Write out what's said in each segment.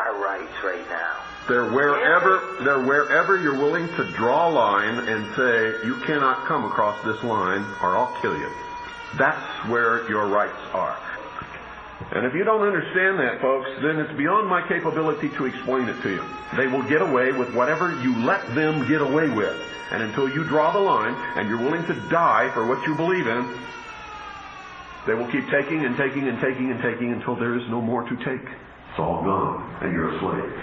our rights right now. They're wherever you're willing to draw a line and say, you cannot come across this line or I'll kill you. That's where your rights are. And if you don't understand that, folks, then it's beyond my capability to explain it to you. They will get away with whatever you let them get away with. And until you draw the line and you're willing to die for what you believe in, they will keep taking and taking and taking and taking until there is no more to take. It's all gone, and you're a slave.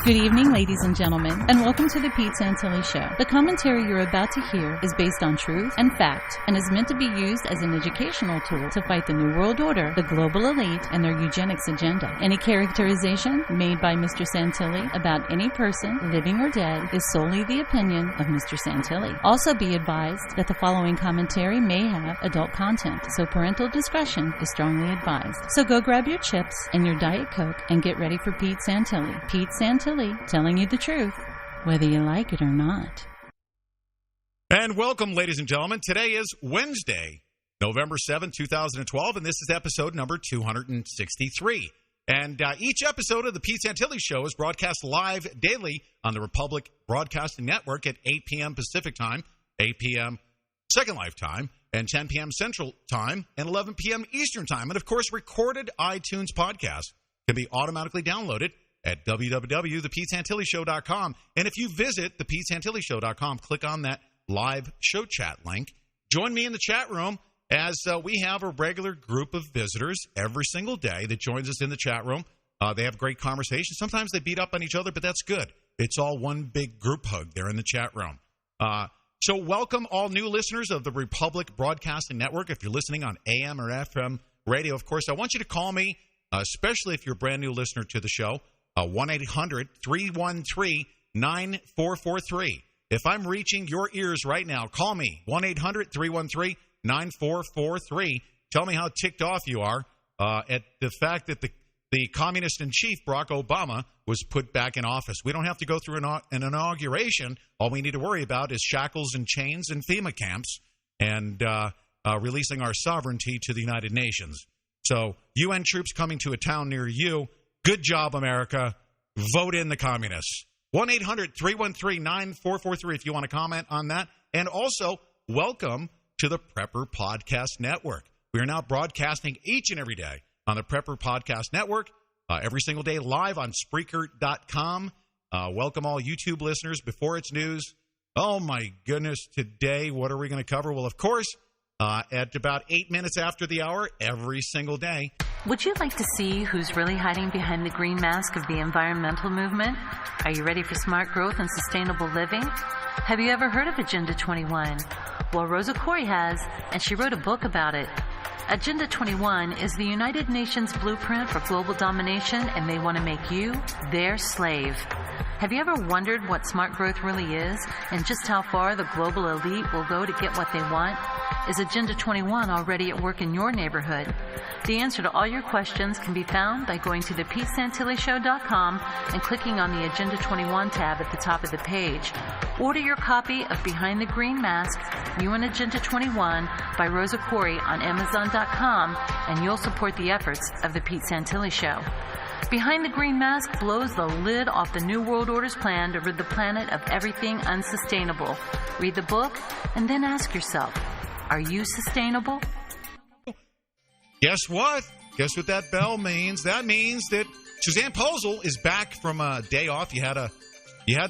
Good evening, ladies and gentlemen, and welcome to the Pete Santilli Show. The commentary you're about to hear is based on truth and fact and is meant to be used as an educational tool to fight the New World Order, the global elite, and their eugenics agenda. Any characterization made by Mr. Santilli about any person, living or dead, is solely the opinion of Mr. Santilli. Also be advised that the following commentary may have adult content, so parental discretion is strongly advised. So go grab your chips and your Diet Coke and get ready for Pete Santilli. Pete Santilli, telling you the truth, whether you like it or not. And welcome, ladies and gentlemen. Today is Wednesday, November 7th, 2012, and this is episode number 263. And each episode of the Pete Santilli Show is broadcast live daily on the Republic Broadcasting Network at 8 p.m. Pacific Time, 8 p.m. Second Life Time, and 10 p.m. Central Time, and 11 p.m. Eastern Time. And, of course, recorded iTunes podcasts can be automatically downloaded at www.thepetesantillishow.com. And if you visit thepetesantillishow.com, click on that live show chat link. Join me in the chat room as we have a regular group of visitors every single day that joins us in the chat room. They have great conversations. Sometimes they beat up on each other, but that's good. It's all one big group hug there in the chat room. So welcome all new listeners of the Republic Broadcasting Network. If you're listening on AM or FM radio, of course, I want you to call me, especially if you're a brand new listener to the show, 1-800-313-9443. If I'm reaching your ears right now, call me, 1-800-313-9443. Tell me how ticked off you are at the fact that the communist-in-chief, Barack Obama, was put back in office. We don't have to go through an inauguration. All we need to worry about is shackles and chains and FEMA camps and releasing our sovereignty to the United Nations. So, UN troops coming to a town near you. Good job, America. Vote in the communists. 1-800-313-9443 if you want to comment on that. And also, welcome to the Prepper Podcast Network. We are now broadcasting each and every day on the Prepper Podcast Network, every single day live on Spreaker.com. Welcome all YouTube listeners. Before it's news, oh my goodness, today what are we going to cover? Well, of course, at about 8 minutes after the hour, every single day. Would you like to see who's really hiding behind the green mask of the environmental movement? Are you ready for smart growth and sustainable living? Have you ever heard of Agenda 21? Well, Rosa Koire has, and she wrote a book about it. Agenda 21 is the United Nations blueprint for global domination, and they want to make you their slave. Have you ever wondered what smart growth really is and just how far the global elite will go to get what they want? Is Agenda 21 already at work in your neighborhood? The answer to all your questions can be found by going to thepetesantillishow.com and clicking on the Agenda 21 tab at the top of the page. Order your copy of Behind the Green Mask, UN Agenda 21 by Rosa Koire on Amazon.com, and you'll support the efforts of the Pete Santilli Show. Behind the Green Mask blows the lid off the New World Order's plan to rid the planet of everything unsustainable. Read the book and then ask yourself, are you sustainable? Guess what? Guess what that bell means? That means that Suzanne Posel is back from a day off. You had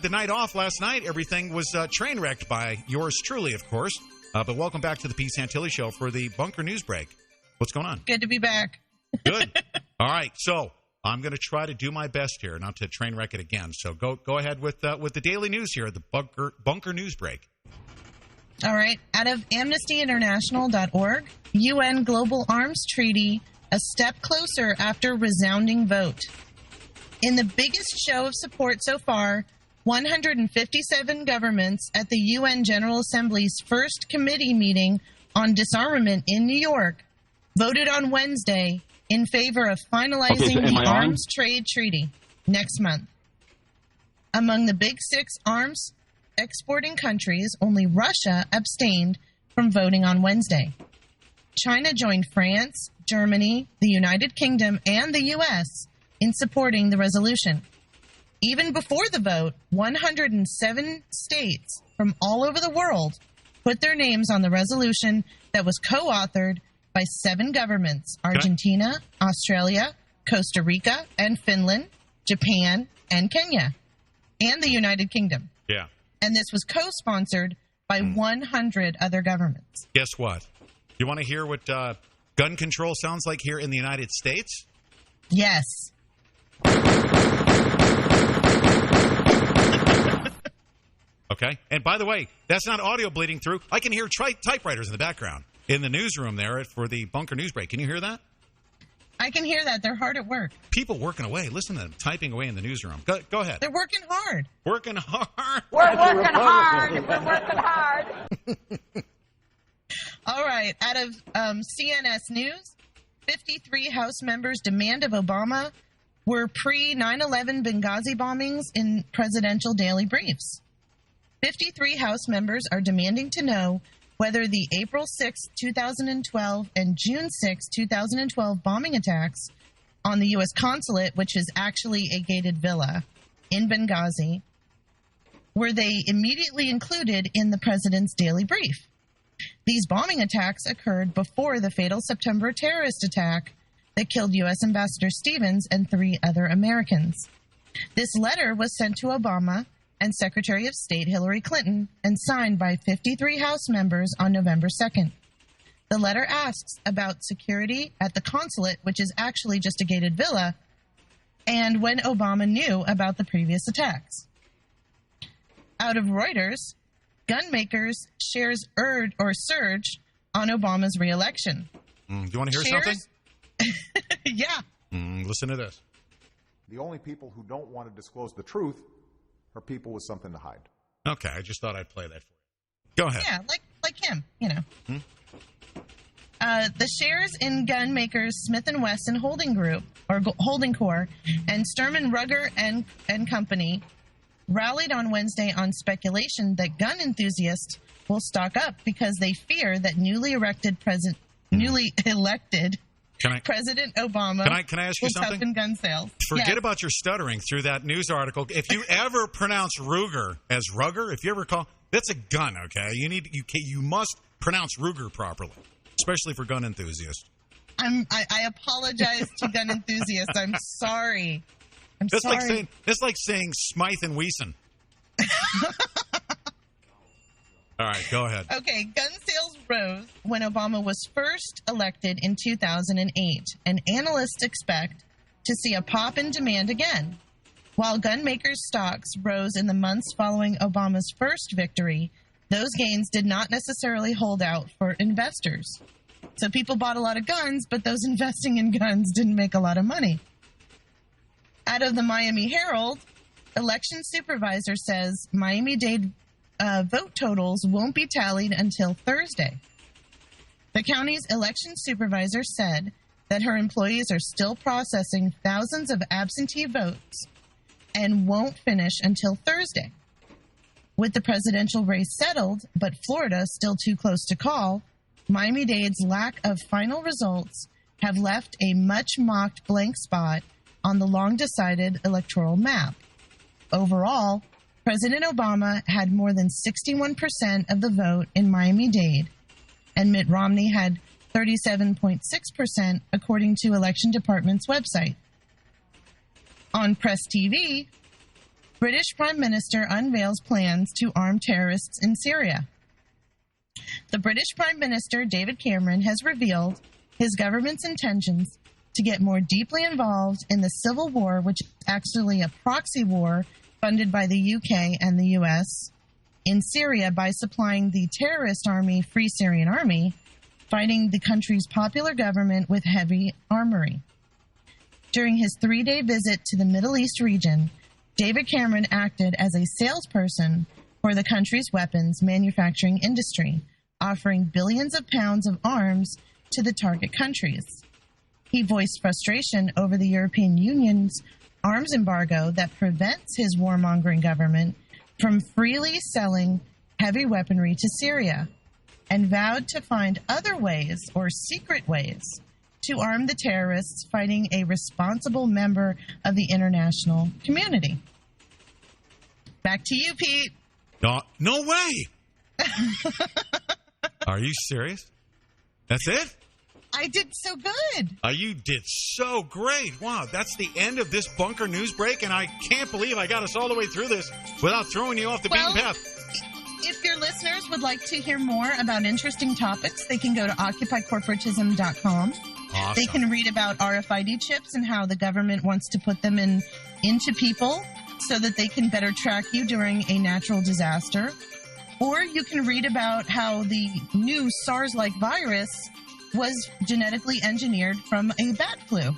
the night off last night. Everything was train wrecked by yours truly, of course. But welcome back to the Pete Santilli Show for the Bunker News Break. What's going on? Good to be back. Good. All right. So I'm going to try to do my best here, not to train wreck it again. So go ahead with the daily news here, the Bunker News Break. All right. Out of AmnestyInternational.org, UN Global Arms Treaty, a step closer after resounding vote. In the biggest show of support so far, 157 governments at the UN General Assembly's first committee meeting on disarmament in New York voted on Wednesday in favor of finalizing the arms trade treaty next month. Among the big six arms exporting countries, only Russia abstained from voting on Wednesday. China joined France, Germany, the United Kingdom, and the U.S. in supporting the resolution. Even before the vote, 107 states from all over the world put their names on the resolution that was co-authored by 7 governments: Argentina, Australia, Costa Rica, and Finland, Japan, and Kenya, and the United Kingdom. Yeah. And this was co-sponsored by 100 other governments. Guess what? You want to hear what gun control sounds like here in the United States? Yes. Okay. And by the way, that's not audio bleeding through. I can hear typewriters in the background in the newsroom there for the Bunker News Break. Can you hear that? I can hear that. They're hard at work. People working away. Listen to them typing away in the newsroom. Go ahead. They're working hard. Working hard. We're working hard. We're working hard. All right. Out of CNS News, 53 House members' demand of Obama were pre-9/11 Benghazi bombings in presidential daily briefs. 53 House members are demanding to know whether the April 6, 2012 and June 6, 2012 bombing attacks on the U.S. consulate, which is actually a gated villa in Benghazi, were they immediately included in the president's daily brief. These bombing attacks occurred before the fatal September terrorist attack that killed U.S. Ambassador Stevens and 3 other Americans. This letter was sent to Obama and Secretary of State Hillary Clinton and signed by 53 House members on November 2nd. The letter asks about security at the consulate, which is actually just a gated villa, and when Obama knew about the previous attacks. Out of Reuters, gun makers shares surge on Obama's re-election. Do you want to hear something? Yeah. Listen to this. The only people who don't want to disclose the truth are people with something to hide. Okay, I just thought I'd play that for you. Go ahead. Yeah, like him, you know. The shares in gun makers Smith & Wesson Holding Group, or Holding Corp, and Sturman Ruger and Company rallied on Wednesday on speculation that gun enthusiasts will stock up because they fear that newly elected President Obama can I ask you will something? toughen gun sales. Forget about your stuttering through that news article. If you ever pronounce Ruger as Rugger, if you ever call, that's a gun, okay? You must pronounce Ruger properly, especially for gun enthusiasts. I apologize to gun enthusiasts. I'm sorry. Sorry. That's like saying Smythe and Weeson. All right, go ahead. Okay, gun sales rose when Obama was first elected in 2008, and analysts expect to see a pop in demand again. While gun makers' stocks rose in the months following Obama's first victory, those gains did not necessarily hold out for investors. So people bought a lot of guns, but those investing in guns didn't make a lot of money. Out of the Miami Herald, election supervisor says Miami-Dade vote totals won't be tallied until Thursday. The county's election supervisor said that her employees are still processing thousands of absentee votes and won't finish until Thursday. With the presidential race settled, but Florida still too close to call, Miami-Dade's lack of final results have left a much-mocked blank spot on the long-decided electoral map. Overall, President Obama had more than 61% of the vote in Miami-Dade, and Mitt Romney had 37.6%, according to Election Department's website. On Press TV, British Prime Minister unveils plans to arm terrorists in Syria. The British Prime Minister, David Cameron, has revealed his government's intentions to get more deeply involved in the civil war, which is actually a proxy war funded by the UK and the US in Syria, by supplying the terrorist army, Free Syrian Army, fighting the country's popular government with heavy armory. During his 3-day visit to the Middle East region, David Cameron acted as a salesperson for the country's weapons manufacturing industry, offering billions of pounds of arms to the target countries. He voiced frustration over the European Union's arms embargo that prevents his warmongering government from freely selling heavy weaponry to Syria, and vowed to find other ways, or secret ways, to arm the terrorists fighting a responsible member of the international community. Back to you, Pete. No way. Are you serious? That's it? I did so good. You did so great. Wow, that's the end of this bunker news break, and I can't believe I got us all the way through this without throwing you off the beaten path. If your listeners would like to hear more about interesting topics, they can go to OccupyCorporatism.com. Awesome. They can read about RFID chips and how the government wants to put them into people so that they can better track you during a natural disaster. Or you can read about how the new SARS-like virus was genetically engineered from a bat flu.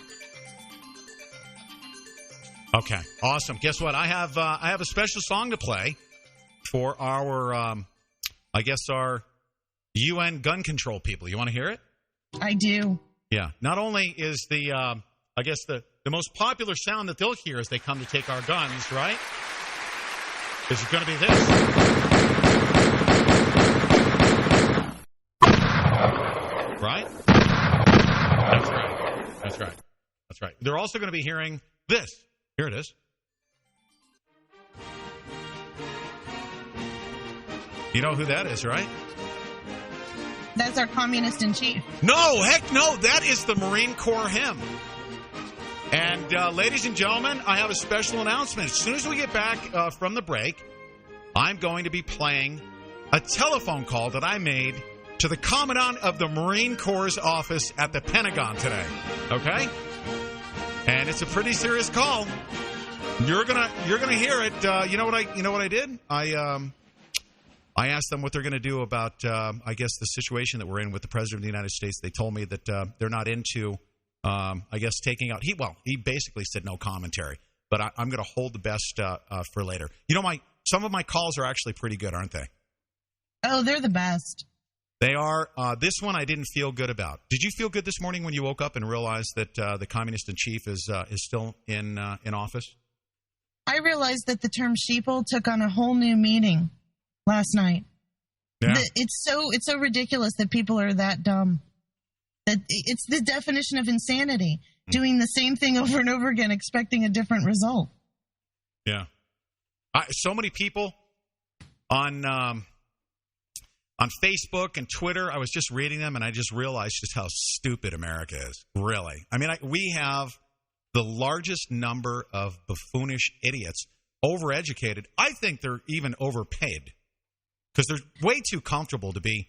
Okay, awesome. Guess what? I have a special song to play for our, our UN gun control people. You want to hear it? I do. Yeah. Not only is the most popular sound that they'll hear as they come to take our guns, right? Is going to be this. Right? That's right. They're also going to be hearing this. Here it is. You know who that is, right? That's our communist in chief. No, heck no. That is the Marine Corps hymn. And ladies and gentlemen, I have a special announcement. As soon as we get back from the break, I'm going to be playing a telephone call that I made to the Commandant of the Marine Corps' office at the Pentagon today. Okay? And it's a pretty serious call. You're gonna hear it. You know what I did? I asked them what they're going to do about, the situation that we're in with the President of the United States. They told me that they're not into, taking out. He basically said no commentary. But I'm going to hold the best for later. You know, some of my calls are actually pretty good, aren't they? Oh, they're the best. They are. This one I didn't feel good about. Did you feel good this morning when you woke up and realized that the communist in chief is still in office? I realized that the term sheeple took on a whole new meaning last night. Yeah. It's so ridiculous that people are that dumb. That it's the definition of insanity. Doing the same thing over and over again, expecting a different result. Yeah. So many people on Facebook and Twitter, I was just reading them, and I just realized just how stupid America is. Really. I mean, we have the largest number of buffoonish idiots, overeducated. I think they're even overpaid because they're way too comfortable to be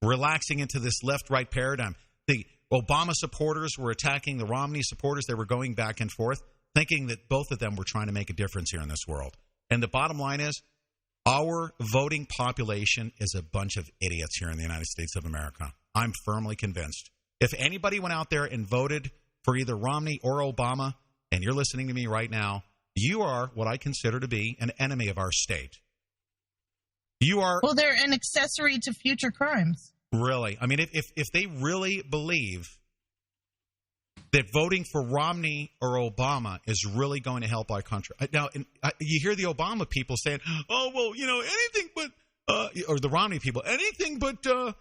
relaxing into this left-right paradigm. The Obama supporters were attacking the Romney supporters. They were going back and forth, thinking that both of them were trying to make a difference here in this world. And the bottom line is, our voting population is a bunch of idiots here in the United States of America. I'm firmly convinced. If anybody went out there and voted for either Romney or Obama, and you're listening to me right now, you are what I consider to be an enemy of our state. You are. Well, they're an accessory to future crimes. Really? I mean, if they really believe that voting for Romney or Obama is really going to help our country. Now, you hear the Obama people saying, oh, well, anything but, or the Romney people, anything but Obama,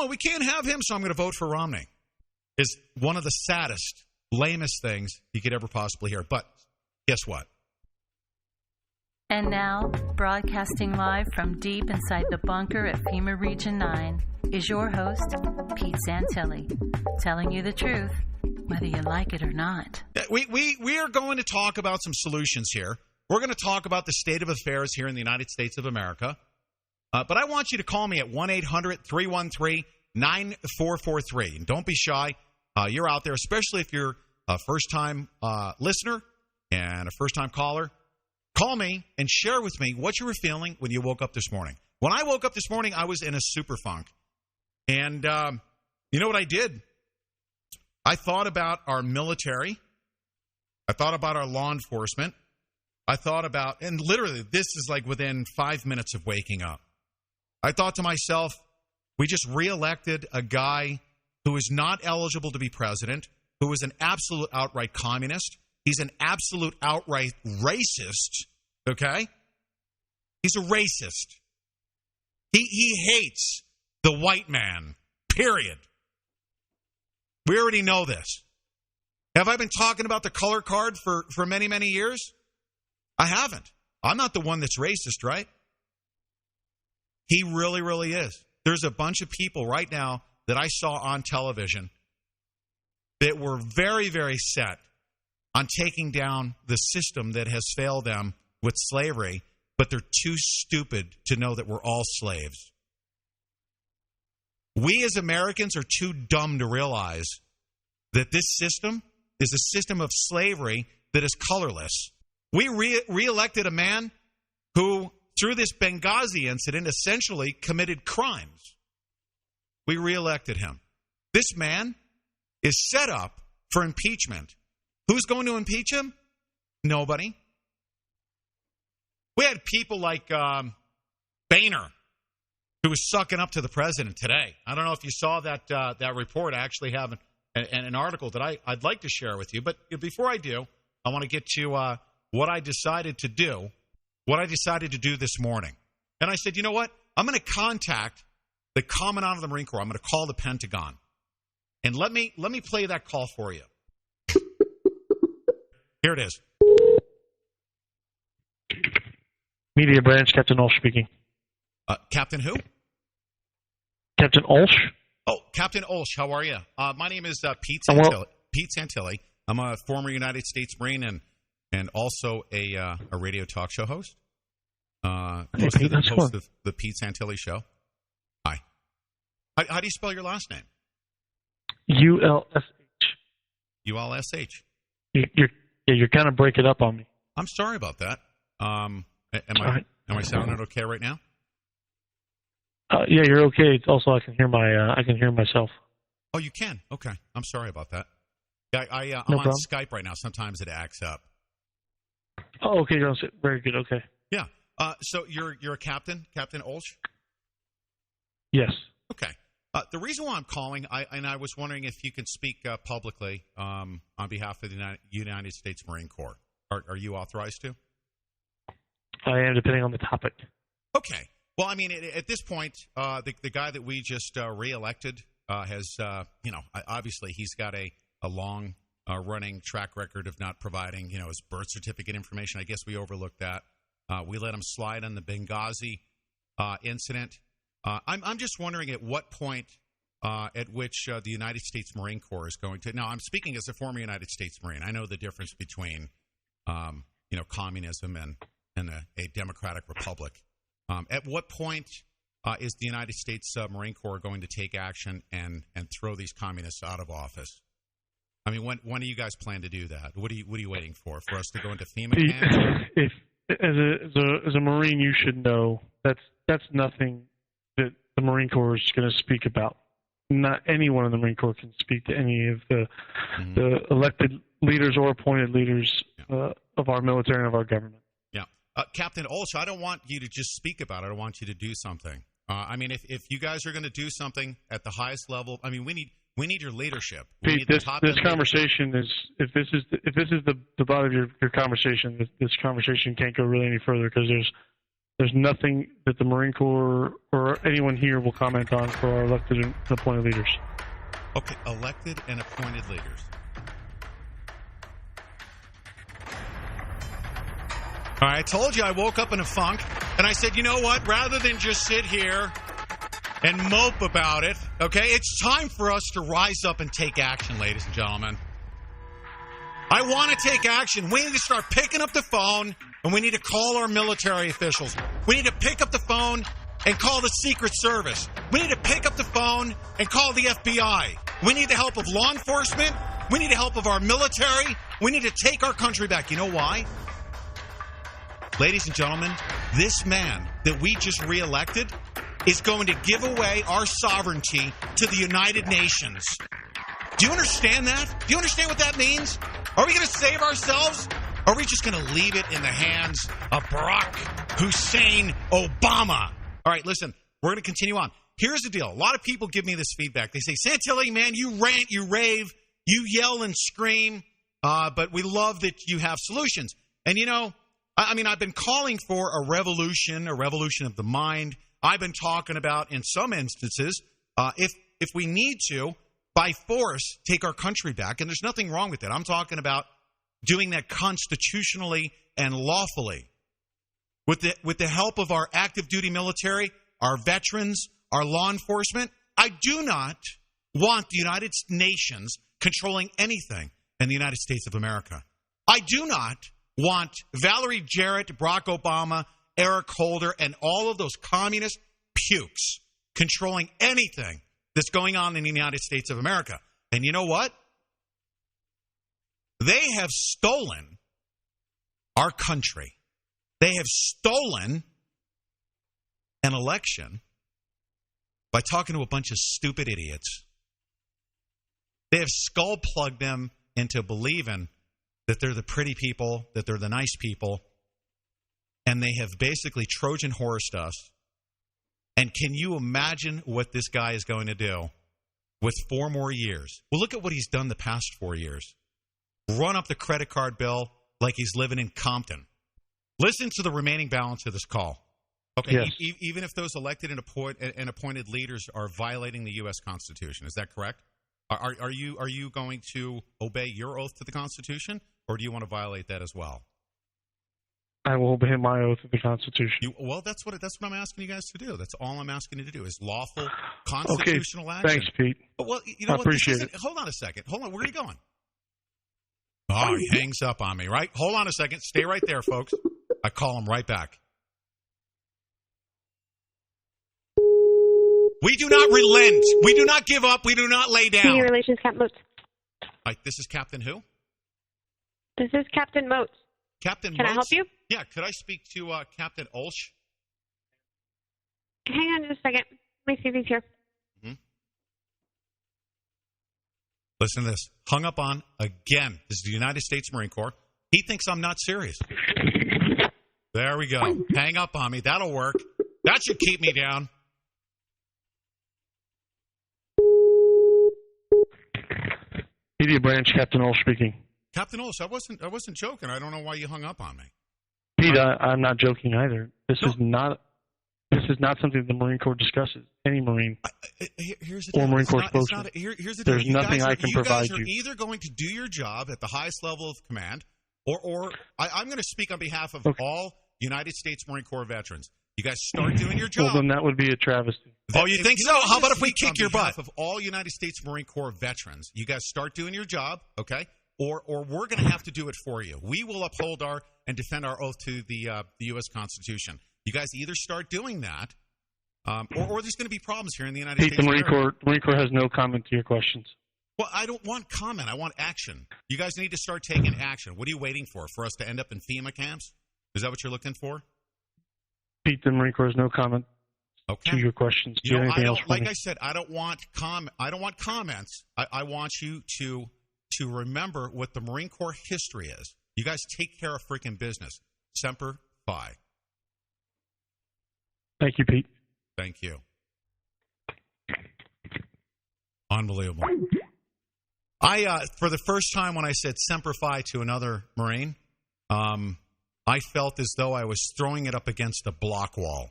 we can't have him, so I'm going to vote for Romney, is one of the saddest, lamest things you could ever possibly hear. But guess what? And now, broadcasting live from deep inside the bunker at FEMA Region 9 is your host, Pete Santilli, telling you the truth, whether you like it or not. We are going to talk about some solutions here. We're going to talk about the state of affairs here in the United States of America. But I want you to call me at 1-800-313-9443. And don't be shy. You're out there, especially if you're a first-time listener and a first-time caller. Call me and share with me what you were feeling when you woke up this morning. When I woke up this morning, I was in a super funk. And you know what I did? I thought about our military. I thought about our law enforcement. I thought about, and literally, this is like within 5 minutes of waking up. I thought to myself, we just reelected a guy who is not eligible to be president, who is an absolute outright communist. He's an absolute outright racist, okay? He's a racist. He hates the white man, period. We already know this. Have I been talking about the color card for many, many years? I haven't. I'm not the one that's racist, right? He really, really is. There's a bunch of people right now that I saw on television that were very, very set on taking down the system that has failed them with slavery, but they're too stupid to know that we're all slaves. We as Americans are too dumb to realize that this system is a system of slavery that is colorless. We re-elected a man who, through this Benghazi incident, essentially committed crimes. We re-elected him. This man is set up for impeachment. Who's going to impeach him? Nobody. We had people like Boehner, who was sucking up to the president today. I don't know if you saw that report. I actually have an article that I'd like to share with you. But before I do, I want to get to what I decided to do this morning. And I said, you know what? I'm going to contact the Commandant of the Marine Corps. I'm going to call the Pentagon. And let me play that call for you. Here it is. Media branch, Captain Olsch speaking. Captain who? Captain Olsch. Oh, Captain Olsch, how are you? My name is Pete Santilli. Pete Santilli. I'm a former United States Marine and also a radio talk show host. Host of the Pete Santilli Show. Hi. How do you spell your last name? ULSH. ULSH. You're kind of breaking up on me. I'm sorry about that. Am I sounding okay right now? Yeah, you're okay. Also, I can hear myself. Oh, you can? Okay. I'm sorry about that. I'm no on problem. Skype right now. Sometimes it acts up. Oh, okay. Very good. Okay. Yeah. So you're a captain, Captain Olsch? Yes. Okay. The reason why I'm calling, I was wondering if you could speak publicly on behalf of the United States Marine Corps. Are you authorized to? I am, depending on the topic. Okay. Well, I mean, at this point, the guy that we just reelected has, obviously he's got a long running track record of not providing, his birth certificate information. I guess we overlooked that. We let him slide on the Benghazi incident. I'm just wondering at what point at which the United States Marine Corps is going to. Now, I'm speaking as a former United States Marine. I know the difference between, communism and a democratic republic. At what point is the United States Marine Corps going to take action and throw these communists out of office? I mean, when do you guys plan to do that? What are you waiting for? For us to go into FEMA camps? If as a Marine, you should know that's nothing that the Marine Corps is going to speak about. Not anyone in the Marine Corps can speak to any of the elected leaders or appointed leaders of our military and of our government. Yeah. Captain Olsch, I don't want you to just speak about it. I want you to do something. I mean, if you guys are going to do something at the highest level, I mean, we need your leadership. Pete, this conversation is if this is the body of your conversation, this conversation can't go really any further because there's nothing that the Marine Corps or anyone here will comment on for our elected and appointed leaders. Okay, elected and appointed leaders. All right, I told you I woke up in a funk, and I said, you know what? Rather than just sit here and mope about it, okay, it's time for us to rise up and take action, ladies and gentlemen. I want to take action. We need to start picking up the phone, and we need to call our military officials. We need to pick up the phone and call the Secret Service. We need to pick up the phone and call the FBI. We need the help of law enforcement. We need the help of our military. We need to take our country back. You know why? Ladies and gentlemen, this man that we just reelected is going to give away our sovereignty to the United Nations. Do you understand that? Do you understand what that means? Are we going to save ourselves? Or are we just going to leave it in the hands of Barack Hussein Obama? All right, listen, we're going to continue on. Here's the deal. A lot of people give me this feedback. They say, Santilli, man, you rant, you rave, you yell and scream, but we love that you have solutions. And, I've been calling for a revolution of the mind. I've been talking about, in some instances, if we need to, by force, take our country back. And there's nothing wrong with that. I'm talking about doing that constitutionally and lawfully. With the help of our active duty military, our veterans, our law enforcement, I do not want the United Nations controlling anything in the United States of America. I do not want Valerie Jarrett, Barack Obama, Eric Holder, and all of those communist pukes controlling anything that's going on in the United States of America. And you know what? They have stolen our country. They have stolen an election by talking to a bunch of stupid idiots. They have skull-plugged them into believing that they're the pretty people, that they're the nice people, and they have basically Trojan horsed us. And can you imagine what this guy is going to do with 4 more years? Well, look at what he's done the past 4 years. Run up the credit card bill like he's living in Compton. Listen to the remaining balance of this call. Okay, yes. Even if those elected and appointed leaders are violating the U.S. Constitution, is that correct? Are you going to obey your oath to the Constitution, or do you want to violate that as well? I will obey my oath to the Constitution. Well, that's what I'm asking you guys to do. That's all I'm asking you to do is lawful constitutional action. Thanks, Pete. Well, you know I what? Appreciate it. Hold on a second. Hold on. Where are you going? Oh, he hangs up on me, right? Hold on a second. Stay right there, folks. I call him right back. We do not relent. We do not give up. We do not lay down. Senior Relations Captain Moats. Right, this is Captain who? This is Captain Moats. Captain Can Moats? I help you? Yeah, could I speak to Captain Olsch? Hang on just a second. Let me see if he's here. Mm-hmm. Listen to this. Hung up on again. This is the United States Marine Corps. He thinks I'm not serious. There we go. Hang up on me. That'll work. That should keep me down. Media Branch, Captain Olsch speaking. Captain Olsch, I wasn't joking. I don't know why you hung up on me. Pete, I'm not joking either. This is not something the Marine Corps discusses. Any Marine here's the or Marine Corps spokesman. Here's the There's deal. nothing I can provide you. You guys are either going to do your job at the highest level of command, or I'm going to speak on behalf of all United States Marine Corps veterans. You guys start doing your job. Well, then that would be a travesty. Oh, you think so? How about if we kick your butt? Of all United States Marine Corps veterans, you guys start doing your job, okay? Or we're going to have to do it for you. We will uphold and defend our oath to the U.S. Constitution. You guys either start doing that, or there's going to be problems here in the United States. The Marine Corps has no comment to your questions. Well, I don't want comment. I want action. You guys need to start taking action. What are you waiting for? For us to end up in FEMA camps? Is that what you're looking for? Pete, the Marine Corps has no comment to your questions. Do you have anything else for me? I said, I don't want comments. I want you to remember what the Marine Corps history is. You guys take care of freaking business. Semper Fi. Thank you, Pete. Thank you. Unbelievable. For the first time when I said Semper Fi to another Marine, I felt as though I was throwing it up against a block wall.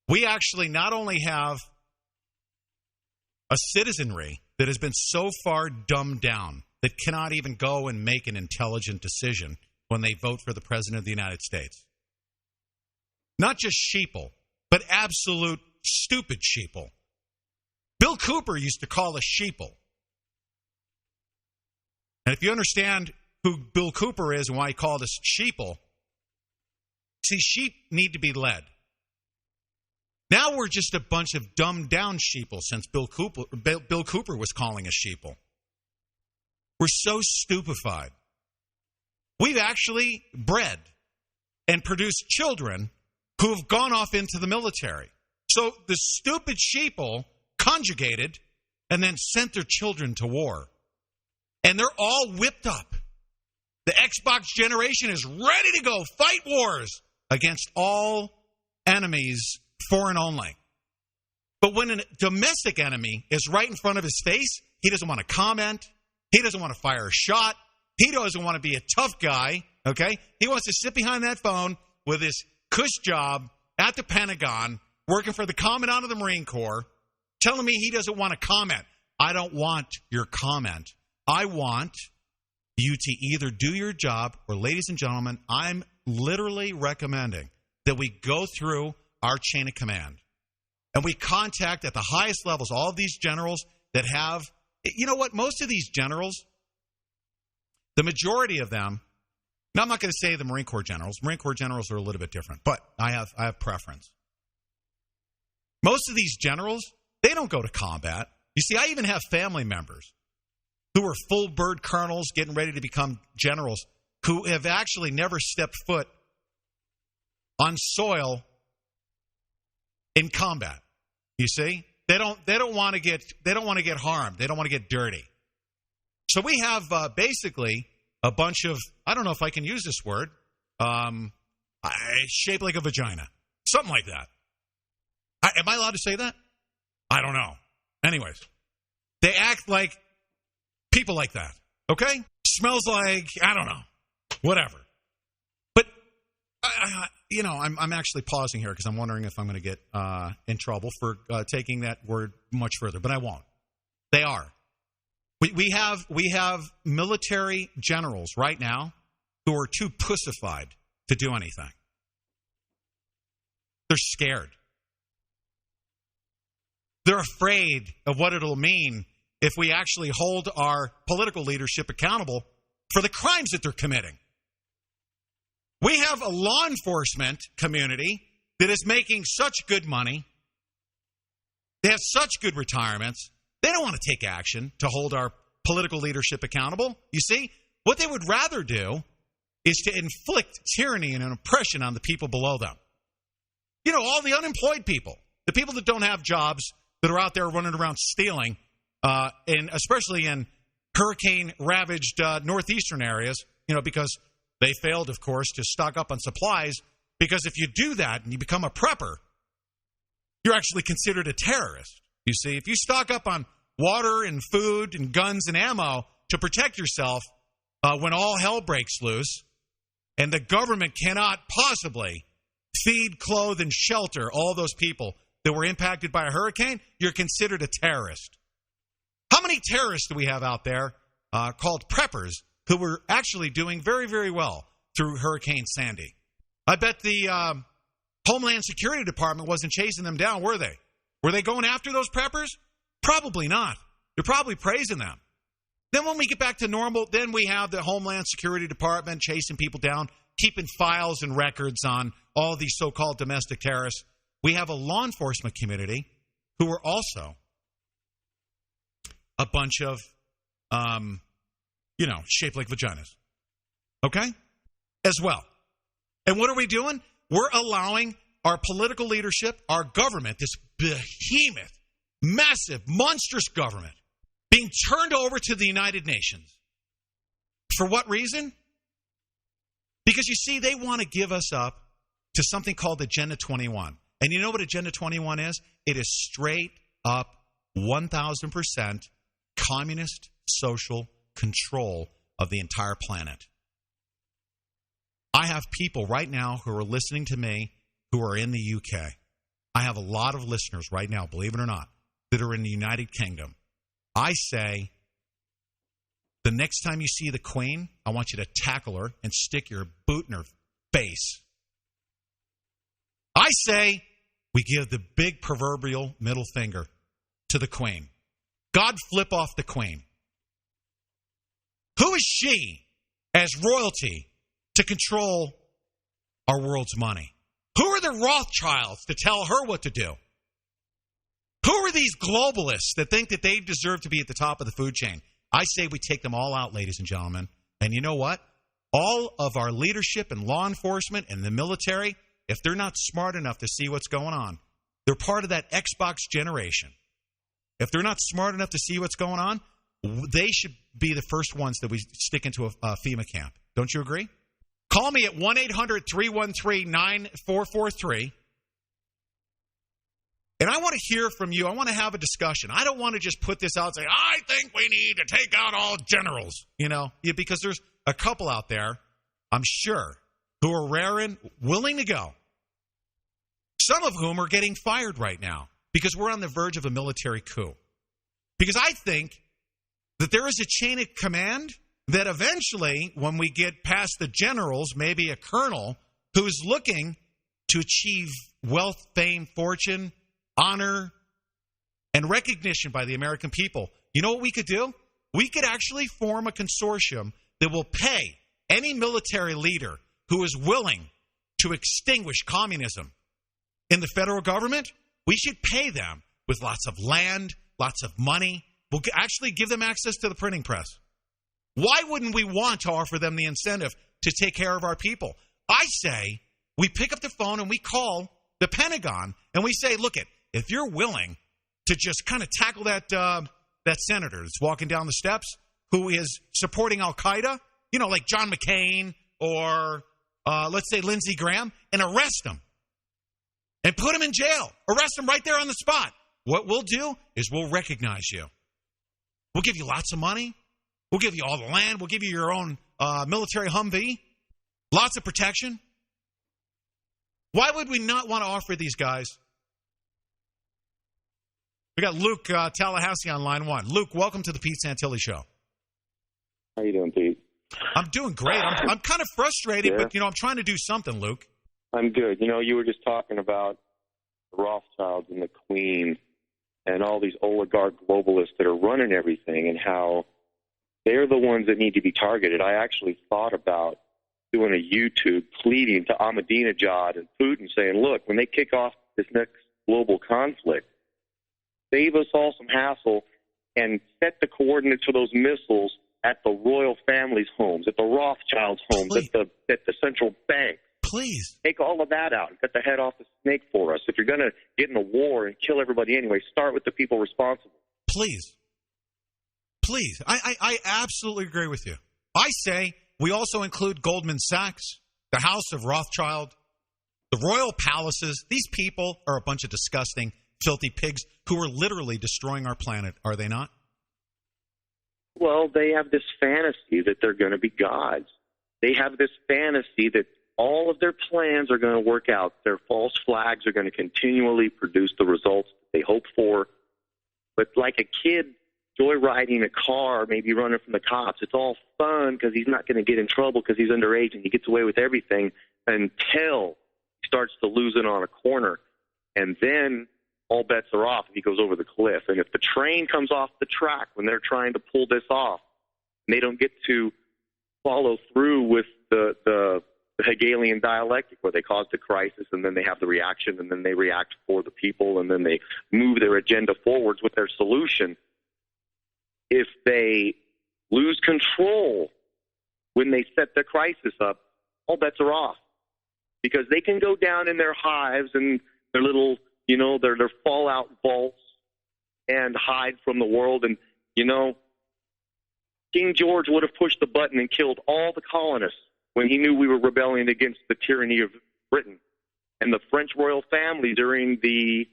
We actually not only have a citizenry that has been so far dumbed down that cannot even go and make an intelligent decision when they vote for the President of the United States. Not just sheeple, but absolute stupid sheeple. Bill Cooper used to call us sheeple. And if you understand who Bill Cooper is and why he called us sheeple, see, sheep need to be led. Now we're just a bunch of dumbed down sheeple since Bill Cooper was calling us sheeple. We're so stupefied. We've actually bred and produced children who have gone off into the military. So the stupid sheeple conjugated and then sent their children to war. And they're all whipped up. The Xbox generation is ready to go fight wars against all enemies, foreign only. But when a domestic enemy is right in front of his face, he doesn't want to comment. He doesn't want to fire a shot. He doesn't want to be a tough guy, okay? He wants to sit behind that phone with his cush job at the Pentagon, working for the Commandant of the Marine Corps, telling me he doesn't want to comment. I don't want your comment. I want you to either do your job or, ladies and gentlemen, I'm literally recommending that we go through our chain of command and we contact at the highest levels all of these generals that have, you know what, most of these generals, the majority of them, now I'm not going to say the Marine Corps generals. Marine Corps generals are a little bit different, but I have preference. Most of these generals, they don't go to combat. You see, I even have family members who are full bird colonels getting ready to become generals who have actually never stepped foot on soil in combat. You see, they don't want to get harmed. They don't want to get dirty. So we have basically a bunch of, I don't know if I can use this word, shaped like a vagina, something like that. Am I allowed to say that? I don't know. Anyways, they act like people like that. Okay, smells like, I don't know, whatever. But I'm actually pausing here because I'm wondering if I'm going to get in trouble for taking that word much further, but I won't. They are. We have military generals right now who are too pussified to do anything. They're scared. They're afraid of what it'll mean if we actually hold our political leadership accountable for the crimes that they're committing. We have a law enforcement community that is making such good money. They have such good retirements. They don't want to take action to hold our political leadership accountable. You see, what they would rather do is to inflict tyranny and an oppression on the people below them. You know, all the unemployed people, the people that don't have jobs, that are out there running around stealing, and especially in hurricane-ravaged northeastern areas, because they failed, of course, to stock up on supplies, because if you do that and you become a prepper, you're actually considered a terrorist. You see, if you stock up on water and food and guns and ammo to protect yourself when all hell breaks loose, and the government cannot possibly feed, clothe, and shelter all those people that were impacted by a hurricane, you're considered a terrorist. How many terrorists do we have out there called preppers who were actually doing very, very well through Hurricane Sandy? I bet the Homeland Security Department wasn't chasing them down, were they? Were they going after those preppers? Probably not. They're probably praising them. Then when we get back to normal, then we have the Homeland Security Department chasing people down, keeping files and records on all these so-called domestic terrorists. We have a law enforcement community who are also a bunch of, shaped like vaginas. Okay? As well. And what are we doing? We're allowing our political leadership, our government, this behemoth, massive, monstrous government, being turned over to the United Nations. For what reason? Because, you see, they want to give us up to something called Agenda 21. And you know what Agenda 21 is? It is straight up 1,000% communist social control of the entire planet. I have people right now who are listening to me who are in the UK. I have a lot of listeners right now, believe it or not, that are in the United Kingdom. I say, the next time you see the Queen, I want you to tackle her and stick your boot in her face. I say we give the big proverbial middle finger to the Queen. God flip off the Queen. Who is she as royalty to control our world's money? Who are the Rothschilds to tell her what to do? Who are these globalists that think that they deserve to be at the top of the food chain? I say we take them all out, ladies and gentlemen. And you know what? All of our leadership and law enforcement and the military, if they're not smart enough to see what's going on, they're part of that Xbox generation. If they're not smart enough to see what's going on, they should be the first ones that we stick into a FEMA camp. Don't you agree? Call me at 1-800-313-9443. And I want to hear from you. I want to have a discussion. I don't want to just put this out and say, I think we need to take out all generals, because there's a couple out there, I'm sure, who are raring, willing to go. Some of whom are getting fired right now because we're on the verge of a military coup. Because I think that there is a chain of command that eventually, when we get past the generals, maybe a colonel who's looking to achieve wealth, fame, fortune, honor, and recognition by the American people. You know what we could do? We could actually form a consortium that will pay any military leader who is willing to extinguish communism in the federal government. We should pay them with lots of land, lots of money. We'll actually give them access to the printing press. Why wouldn't we want to offer them the incentive to take care of our people? I say we pick up the phone and we call the Pentagon and we say, look, if you're willing to just kind of tackle that senator that's walking down the steps who is supporting Al-Qaeda, you know, like John McCain or let's say Lindsey Graham, and arrest him and put him in jail. Arrest him right there on the spot. What we'll do is we'll recognize you. We'll give you lots of money. We'll give you all the land. We'll give you your own military Humvee. Lots of protection. Why would we not want to offer these guys? We got Luke Tallahassee on line one. Luke, welcome to the Pete Santilli Show. How you doing, Pete? I'm doing great. I'm kind of frustrated, yeah. but, I'm trying to do something, Luke. I'm good. You were just talking about the Rothschilds and the Queen and all these oligarch globalists that are running everything and how they're the ones that need to be targeted. I actually thought about doing a YouTube pleading to Ahmadinejad and Putin saying, look, when they kick off this next global conflict, save us all some hassle and set the coordinates for those missiles at the royal family's homes, at the Rothschilds' homes, at the central bank. Please. Take all of that out and cut the head off the snake for us. If you're going to get in a war and kill everybody anyway, start with the people responsible. Please. Please. I absolutely agree with you. I say we also include Goldman Sachs, the House of Rothschild, the royal palaces. These people are a bunch of disgusting, filthy pigs who are literally destroying our planet, are they not? Well, they have this fantasy that they're going to be gods. They have this fantasy that all of their plans are going to work out. Their false flags are going to continually produce the results they hope for. But like a kid joyriding a car, maybe running from the cops, it's all fun because he's not going to get in trouble because he's underage and he gets away with everything until he starts to lose it on a corner. And then all bets are off if he goes over the cliff. And if the train comes off the track when they're trying to pull this off, and they don't get to follow through with the Hegelian dialectic where they cause the crisis and then they have the reaction and then they react for the people and then they move their agenda forwards with their solution. If they lose control when they set the crisis up, all bets are off because they can go down in their hives and their little, their fallout vaults and hide from the world. And, King George would have pushed the button and killed all the colonists when he knew we were rebelling against the tyranny of Britain. And the French royal family during the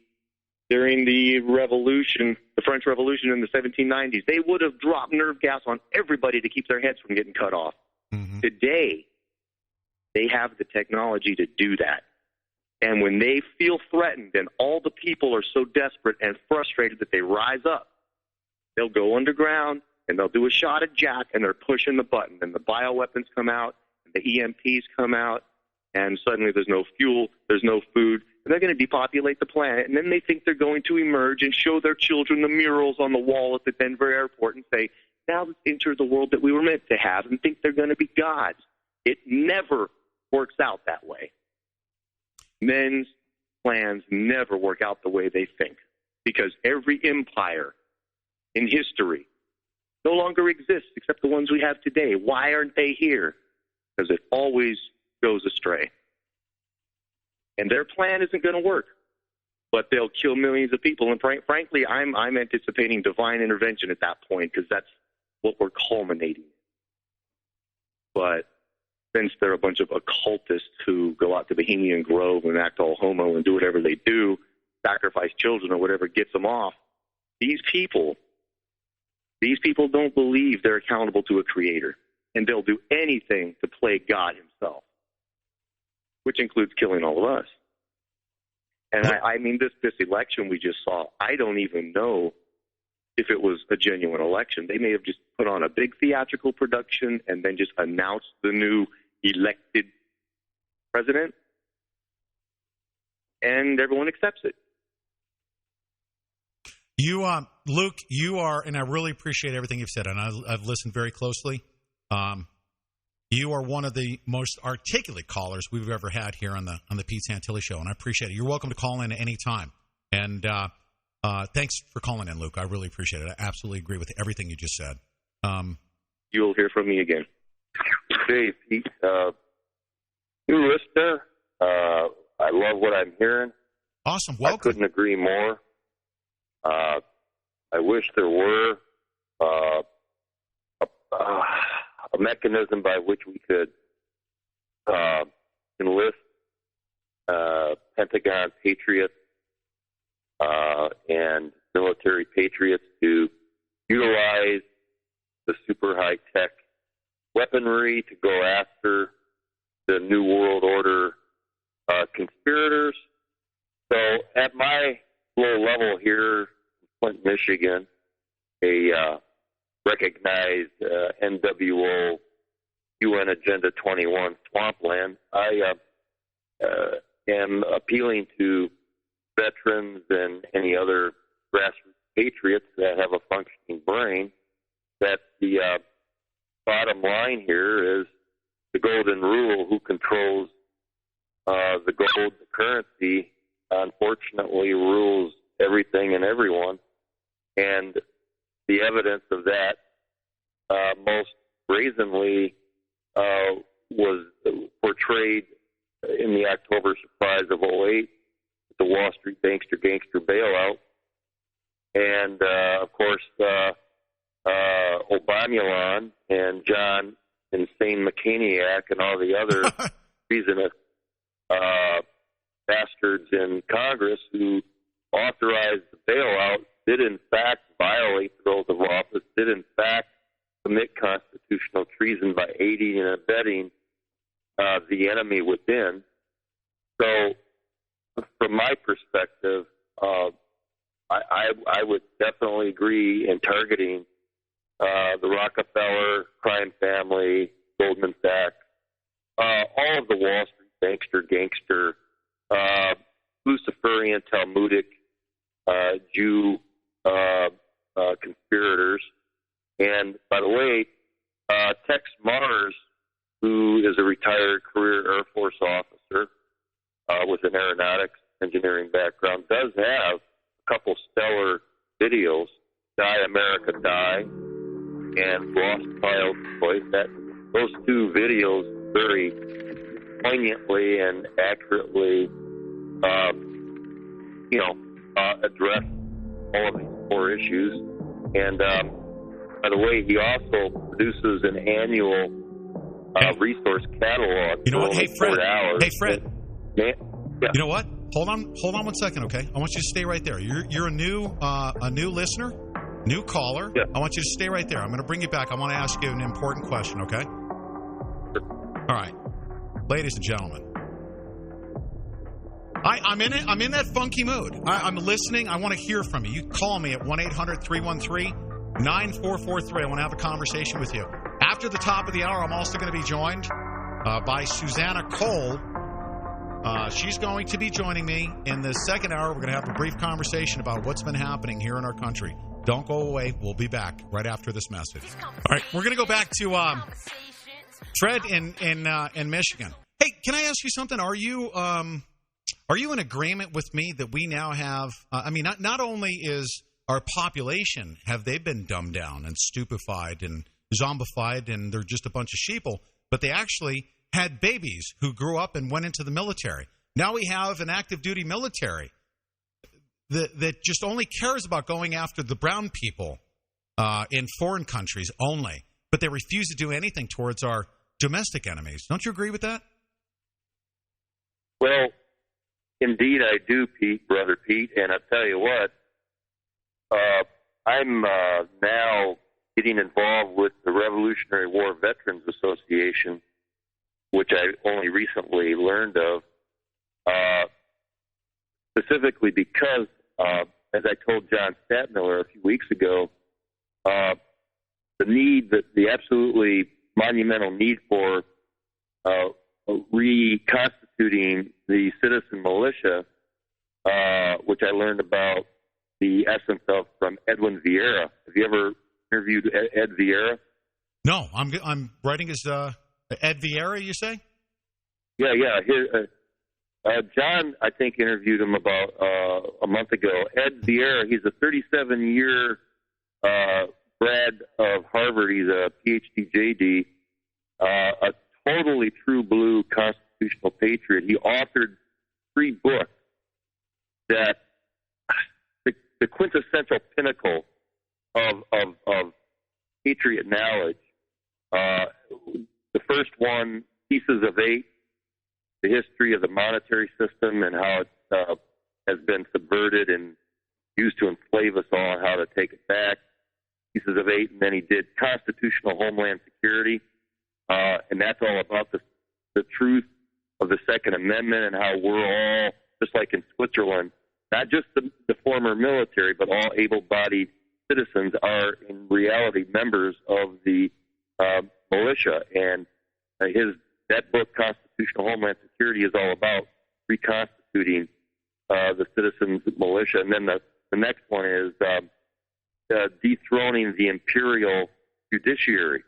revolution, the French Revolution in the 1790s, they would have dropped nerve gas on everybody to keep their heads from getting cut off. Mm-hmm. Today, they have the technology to do that. And when they feel threatened and all the people are so desperate and frustrated that they rise up, they'll go underground and they'll do a shot at Jack and they're pushing the button and the bioweapons come out and the EMPs come out and suddenly there's no fuel, there's no food, and they're going to depopulate the planet. And then they think they're going to emerge and show their children the murals on the wall at the Denver airport and say, now let's enter the world that we were meant to have, and think they're going to be gods. It never works out that way. Men's plans never work out the way they think because every empire in history no longer exists except the ones we have today. Why aren't they here? Because it always goes astray. And their plan isn't going to work, but they'll kill millions of people. And frankly, I'm anticipating divine intervention at that point because that's what we're culminating. But since they're a bunch of occultists who go out to Bohemian Grove and act all homo and do whatever they do, sacrifice children or whatever gets them off, these people don't believe they're accountable to a creator, and they'll do anything to play God himself, which includes killing all of us. And I mean, this election we just saw, I don't even know if it was a genuine election. They may have just put on a big theatrical production and then just announced the new elected president, and everyone accepts it. You, Luke, you are, and I really appreciate everything you've said, and I've listened very closely. You are one of the most articulate callers we've ever had here on the Pete Santilli Show, and I appreciate it. You're welcome to call in at any time. And thanks for calling in, Luke. I really appreciate it. I absolutely agree with everything you just said. You'll hear from me again. Hey, Pete. New listener. I love what I'm hearing. Awesome. Welcome. I couldn't agree more. I wish there were a mechanism by which we could enlist Pentagon patriots and military patriots to utilize the super high-tech weaponry to go after the New World Order conspirators. So at my low level here in Flint, Michigan, a recognized NWO UN Agenda 21 swampland, I am appealing to veterans and any other grassroots patriots that have a functioning brain that the bottom line here is the golden rule: who controls the gold, the currency, unfortunately rules everything and everyone. And the evidence of that most brazenly was portrayed in the October surprise of 2008, the Wall Street gangster bailout. And, of course, Obamulon and John Insane McCaniac and all the other treasonous bastards in Congress who authorized the bailout did in fact violate the oath of office, did in fact commit constitutional treason by aiding and abetting the enemy within. So from my perspective, I would definitely agree in targeting the Rockefeller crime family, Goldman Sachs, all of the Wall Street gangster, Luciferian, Talmudic, Jew conspirators. And by the way, Tex Mars, who is a retired career Air Force officer with an aeronautics engineering background, does have a couple stellar videos, Die America Die and Lost Child Voice. Those two videos very poignantly and accurately address all of these core issues. And by the way, he also produces an annual resource catalog. You know what? Hey, Fred. Hours. Hey, Fred. Yeah. You know what? Hold on 1 second, okay? I want you to stay right there. You're a new listener, new caller. Yeah. I want you to stay right there. I'm going to bring you back. I want to ask you an important question, okay? All right, ladies and gentlemen. I'm in it. I'm in that funky mood. I'm listening. I want to hear from you. You call me at 1-800-313-9443. I want to have a conversation with you. After the top of the hour, I'm also going to be joined by Susanna Cole. She's going to be joining me in the second hour. We're going to have a brief conversation about what's been happening here in our country. Don't go away. We'll be back right after this message. All right, we're going to go back to Fred in Michigan. Hey, can I ask you something? Are you in agreement with me that we now have? Not only is our population, have they been dumbed down and stupefied and zombified, and they're just a bunch of sheeple, but they actually had babies who grew up and went into the military. Now we have an active duty military that just only cares about going after the brown people in foreign countries only, but they refuse to do anything towards our domestic enemies. Don't you agree with that? Well, indeed I do, Brother Pete, and I'll tell you what, I'm now getting involved with the Revolutionary War Veterans Association, which I only recently learned of, specifically because as I told John Statmiller a few weeks ago, the absolutely monumental need for reconstituting the citizen militia, which I learned about the essence of from Edwin Vieira. Have you ever interviewed Ed Vieira? No, I'm writing as Ed Vieira, you say? Yeah. John, I think, interviewed him about a month ago. Ed Vieira, he's a 37-year grad of Harvard. He's a PhD JD, a totally true blue constitutional patriot. He authored 3 books that the quintessential pinnacle of patriot knowledge. The first one, Pieces of 8, the history of the monetary system and how it has been subverted and used to enslave us all, and how to take it back. Pieces of 8, and then he did Constitutional Homeland Security, and that's all about the truth of the Second Amendment and how we're all, just like in Switzerland, not just the former military, but all able-bodied citizens are in reality members of the militia. And that book, Constitutional Homeland Security, is all about reconstituting the citizens' militia. And then the next one is dethroning the imperial judiciary.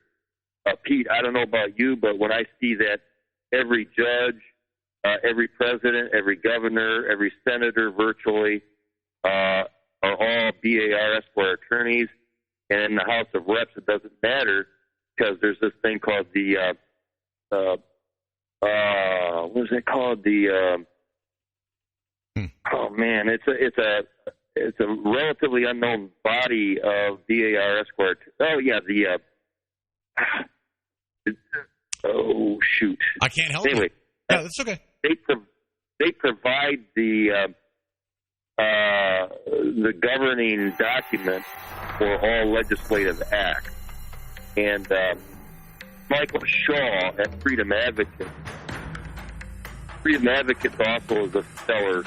Pete, I don't know about you, but when I see that every judge, every president, every governor, every senator virtually are all BAR Esquire attorneys, and in the House of Reps it doesn't matter because there's this thing called the what is it called? Oh man, it's a relatively unknown body of BAR Esquire. Oh yeah, oh shoot, I can't help anyway, you. Yeah, that's okay. They provide the governing document for all legislative acts. And Michael Shaw at Freedom Advocates. Freedom Advocates also is a stellar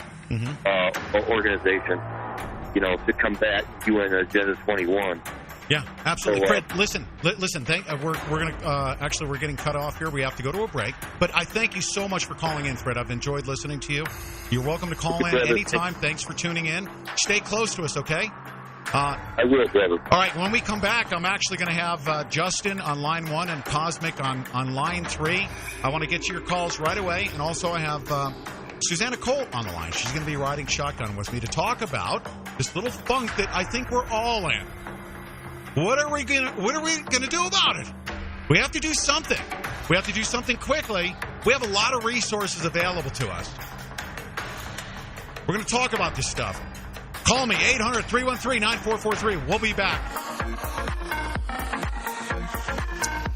organization, to combat UN Agenda 21. Yeah, absolutely. So, Fred, listen. We're getting cut off here. We have to go to a break. But I thank you so much for calling in, Fred. I've enjoyed listening to you. You're welcome to call in anytime. Thanks for tuning in. Stay close to us, okay? I will, brother. All right, when we come back, I'm actually going to have Justin on line 1 and Cosmic on line 3. I want to get to your calls right away. And also I have Susanna Cole on the line. She's going to be riding shotgun with me to talk about this little funk that I think we're all in. What are we gonna do about it? We have to do something. We have to do something quickly. We have a lot of resources available to us. We're going to talk about this stuff. Call me, 800-313-9443. We'll be back.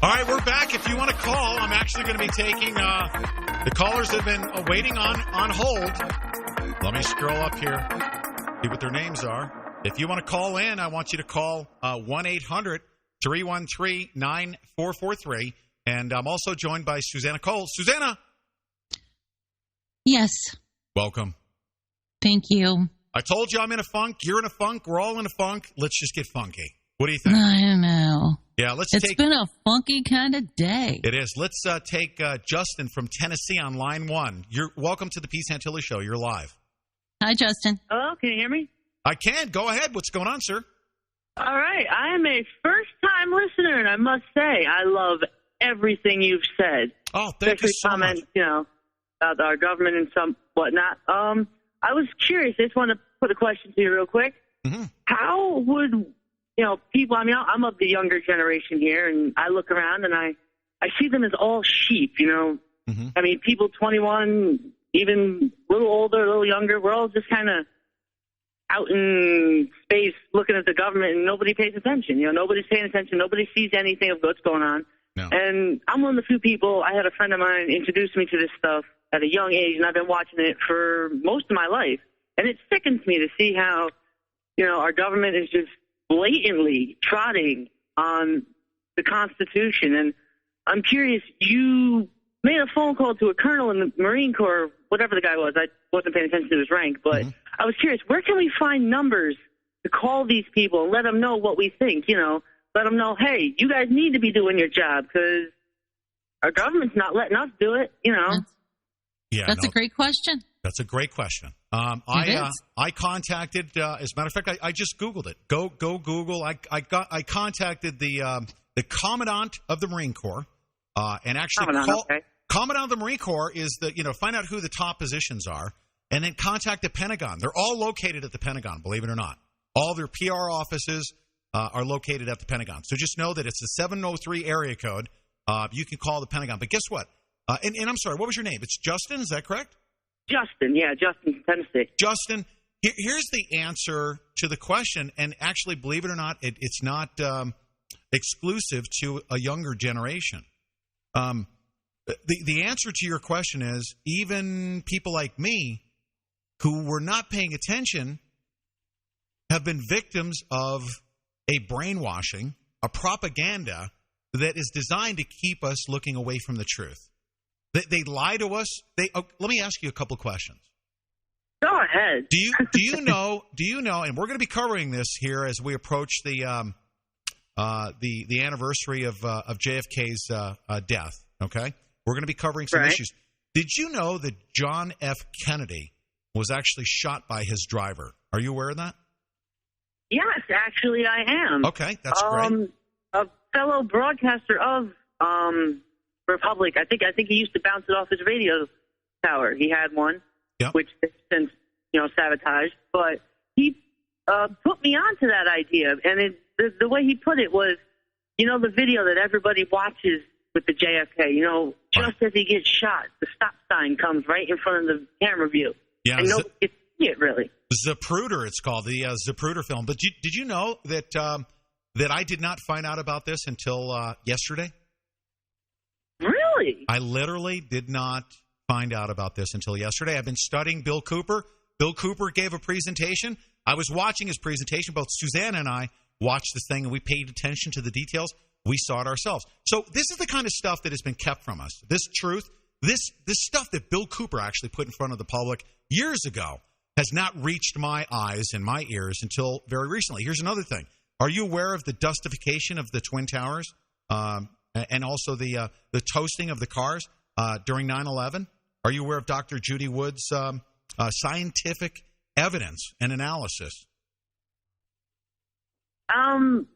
All right, we're back. If you want to call, I'm actually going to be taking the callers that have been waiting on hold. Let me scroll up here, see what their names are. If you want to call in, I want you to call 1-800-313-9443. And I'm also joined by Susanna Cole. Susanna! Yes. Welcome. Thank you. I told you I'm in a funk. You're in a funk. We're all in a funk. Let's just get funky. What do you think? I don't know. Yeah, It's been a funky kind of day. It is. Let's take Justin from Tennessee on line 1. You're welcome to the P. Santilli Show. You're live. Hi, Justin. Hello, can you hear me? I can. Go ahead. What's going on, sir? All right. I am a first-time listener, and I must say I love everything you've said. Oh, thank you so comments, much. About our government and some whatnot. I was curious. I just want to put a question to you real quick. Mm-hmm. How would, people, I'm of the younger generation here, and I look around, and I see them as all sheep, Mm-hmm. I mean, people 21, even a little older, a little younger, we're all just kind of out in space looking at the government, and nobody pays attention. Nobody's paying attention. Nobody sees anything of what's going on. No. And I'm one of the few people, I had a friend of mine introduce me to this stuff at a young age, and I've been watching it for most of my life. And it sickens me to see how, our government is just blatantly trotting on the Constitution. And I'm curious, you made a phone call to a colonel in the Marine Corps, whatever the guy was. I wasn't paying attention to his rank, but I was curious, where can we find numbers to call these people and let them know what we think, let them know, hey, you guys need to be doing your job because our government's not letting us do it, That's a great question. That's a great question. I contacted, as a matter of fact, I just Googled it. Go Google. I contacted the Commandant of the Marine Corps, and actually Commandant of the Marine Corps is find out who the top positions are, and then contact the Pentagon. They're all located at the Pentagon, believe it or not. All their PR offices are located at the Pentagon. So just know that it's the 703 area code. You can call the Pentagon. But guess what? And I'm sorry, what was your name? It's Justin, is that correct? Justin, Justin, Tennessee. Justin, here's the answer to the question, and actually, believe it or not, it's not exclusive to a younger generation. The answer to your question is even people like me who were not paying attention have been victims of a brainwashing, a propaganda that is designed to keep us looking away from the truth. They lie to us. Let me ask you a couple of questions. Go ahead. Do you know? And we're going to be covering this here as we approach the anniversary of JFK's death. Okay, we're going to be covering some issues. Did you know that John F. Kennedy was actually shot by his driver? Are you aware of that? Yes, actually, I am. Okay, that's great. A fellow broadcaster of Republic. I think he used to bounce it off his radio tower. He had one, which has since sabotaged. But he put me onto that idea, and the way he put it was, the video that everybody watches with the JFK. Just as he gets shot, the stop sign comes right in front of the camera view, and nobody gets to see it really. Zapruder, it's called, the Zapruder film. But did you know that I did not find out about this until yesterday? Really? I literally did not find out about this until yesterday. I've been studying Bill Cooper. Bill Cooper gave a presentation. I was watching his presentation. Both Suzanne and I watched this thing, and we paid attention to the details. We saw it ourselves. So this is the kind of stuff that has been kept from us. This truth, this stuff that Bill Cooper actually put in front of the public years ago has not reached my eyes and my ears until very recently. Here's another thing. Are you aware of the dustification of the Twin Towers and also the toasting of the cars during 9/11? Are you aware of Dr. Judy Wood's scientific evidence and analysis?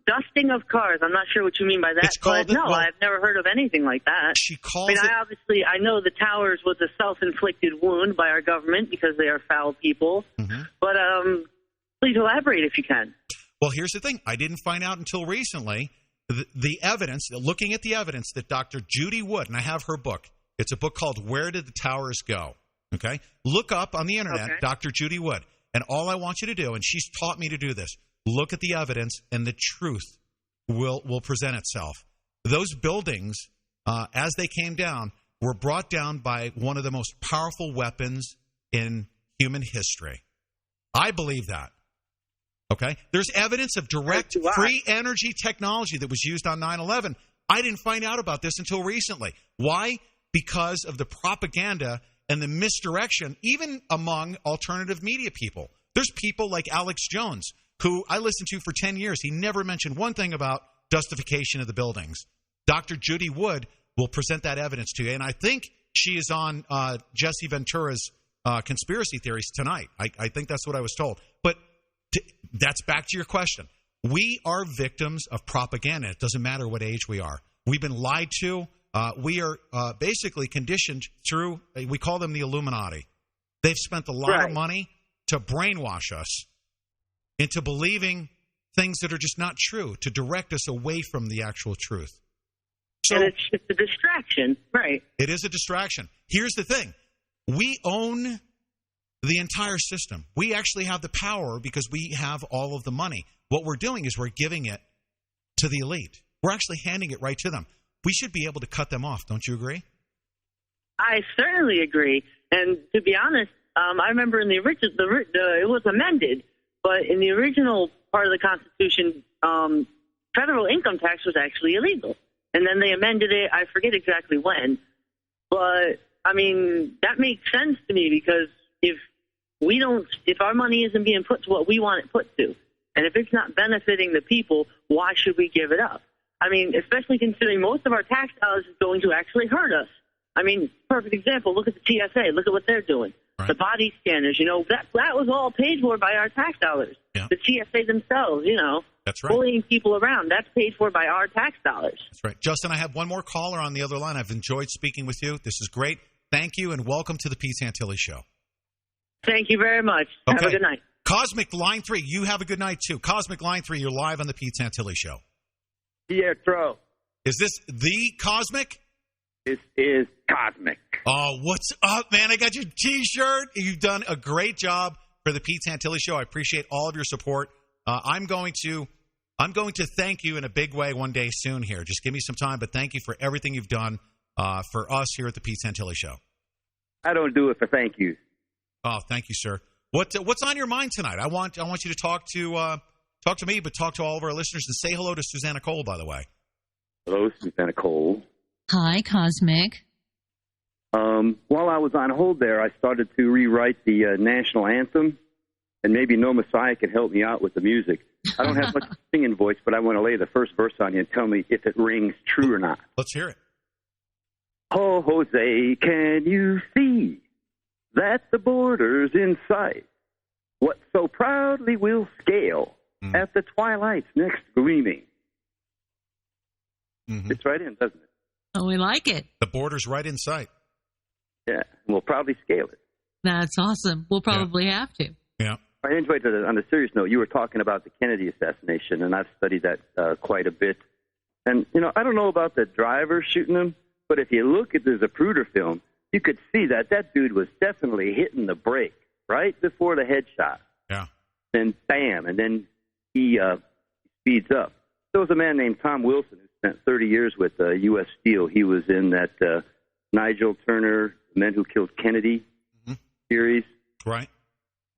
Dusting of cars. I'm not sure what you mean by that. I've never heard of anything like that. She calls it. I know the towers was a self-inflicted wound by our government because they are foul people. Mm-hmm. But please elaborate if you can. Well, here's the thing. I didn't find out until recently the evidence, looking at the evidence that Dr. Judy Wood, and I have her book. It's a book called Where Did the Towers Go? Okay? Look up on the internet, Dr. Judy Wood. And all I want you to do, and she's taught me to do this, look at the evidence, and the truth will present itself. Those buildings, as they came down, were brought down by one of the most powerful weapons in human history. I believe that. Okay? There's evidence of direct free energy technology that was used on 9/11. I didn't find out about this until recently. Why? Because of the propaganda and the misdirection, even among alternative media people. There's people like Alex Jones, who I listened to for 10 years. He never mentioned one thing about dustification of the buildings. Dr. Judy Wood will present that evidence to you, and I think she is on Jesse Ventura's conspiracy theories tonight. I think that's what I was told. But that's back to your question. We are victims of propaganda. It doesn't matter what age we are. We've been lied to. We are basically conditioned through, we call them the Illuminati. They've spent a lot of money to brainwash us into believing things that are just not true, to direct us away from the actual truth. So, and it's just a distraction, right? It is a distraction. Here's the thing. We own the entire system. We actually have the power because we have all of the money. What we're doing is we're giving it to the elite. We're actually handing it right to them. We should be able to cut them off. Don't you agree? I certainly agree. And to be honest, I remember in the original, it was amended, but in the original part of the Constitution, federal income tax was actually illegal. And then they amended it, I forget exactly when, But, I mean, that makes sense to me because if our money isn't being put to what we want it put to, and if it's not benefiting the people, why should we give it up? I mean, especially considering most of our tax dollars is going to actually hurt us. I mean, perfect example, look at the TSA. Look at what they're doing. Right. The body scanners, that was all paid for by our tax dollars. Yeah. The TSA themselves, That's right. bullying people around, that's paid for by our tax dollars. That's right. Justin, I have one more caller on the other line. I've enjoyed speaking with you. This is great. Thank you, and welcome to the Pete Santilli Show. Thank you very much. Okay. Have a good night. Cosmic Line 3, you have a good night, too. Cosmic Line 3, you're live on the Pete Santilli Show. Pietro. Is this the Cosmic? This is Cosmic. Oh, what's up, man? I got your T-shirt. You've done a great job for the Pete Santilli Show. I appreciate all of your support. I'm going to thank you in a big way one day soon here. Just give me some time, but thank you for everything you've done for us here at the Pete Santilli Show. I don't do it for thank you. Oh, thank you, sir. What's on your mind tonight? I want you to talk to me, but talk to all of our listeners and say hello to Susanna Cole, by the way. Hello, Susanna Cole. Hi, Cosmic. While I was on hold there, I started to rewrite the national anthem, and maybe No Messiah can help me out with the music. I don't have much singing voice, but I want to lay the first verse on you and tell me if it rings true or not. Let's hear it. Oh, Jose, can you see that the border's in sight? What so proudly we'll scale at the twilight's next gleaming. Mm-hmm. It's right in, doesn't it? Oh, we like it. The border's right in sight. Yeah, we'll probably scale it. That's awesome. We'll probably have to. Yeah. I enjoyed it. On a serious note, you were talking about the Kennedy assassination, and I've studied that quite a bit. And, I don't know about the driver shooting him, but if you look at the Zapruder film, you could see that dude was definitely hitting the brake right before the headshot. Yeah. Then bam, and then he speeds up. There was a man named Tom Wilson who spent 30 years with U.S. Steel. He was in that Nigel Turner, The Men Who Killed Kennedy series. Right.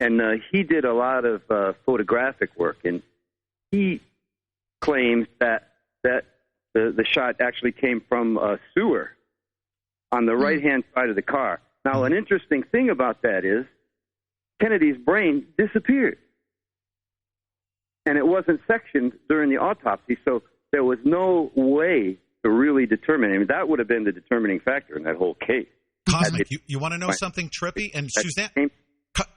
And he did a lot of photographic work, and he claims that the shot actually came from a sewer on the right-hand side of the car. Now, an interesting thing about that is Kennedy's brain disappeared, and it wasn't sectioned during the autopsy, so there was no way to really determine. I mean, that would have been the determining factor in that whole case. Cosmic, you want to know something trippy? And Suzanne,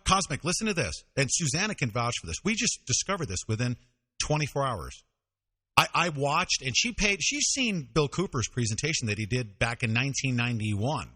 Cosmic, listen to this. And Susanna can vouch for this. We just discovered this within 24 hours. I watched, and she's seen Bill Cooper's presentation that he did back in 1991.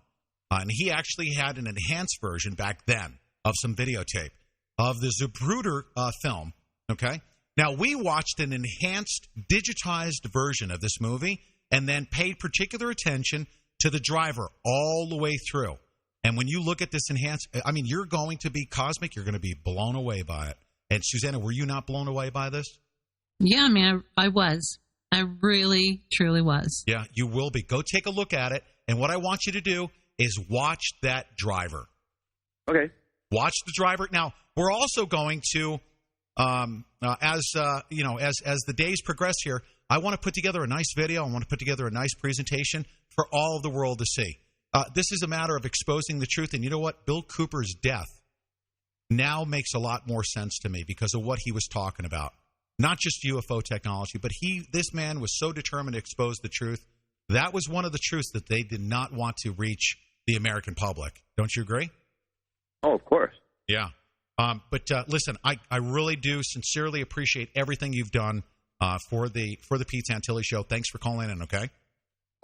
And he actually had an enhanced version back then of some videotape of the Zapruder film. Okay? Now, we watched an enhanced, digitized version of this movie and then paid particular attention to the driver all the way through. And when you look at this enhanced, I mean, you're going to be Cosmic. You're going to be blown away by it. And Susanna, were you not blown away by this? Yeah, I mean, I was. I really, truly was. Yeah, you will be. Go take a look at it. And what I want you to do is watch that driver. Okay. Watch the driver. Now, we're also going to, as the days progress here, I want to put together a nice video. I want to put together a nice presentation for all of the world to see. This is a matter of exposing the truth. And you know what? Bill Cooper's death now makes a lot more sense to me because of what he was talking about. Not just UFO technology, but this man was so determined to expose the truth. That was one of the truths that they did not want to reach the American public. Don't you agree? Oh, of course. Yeah. But listen, I really do sincerely appreciate everything you've done for the Pete Santilli Show. Thanks for calling in, okay?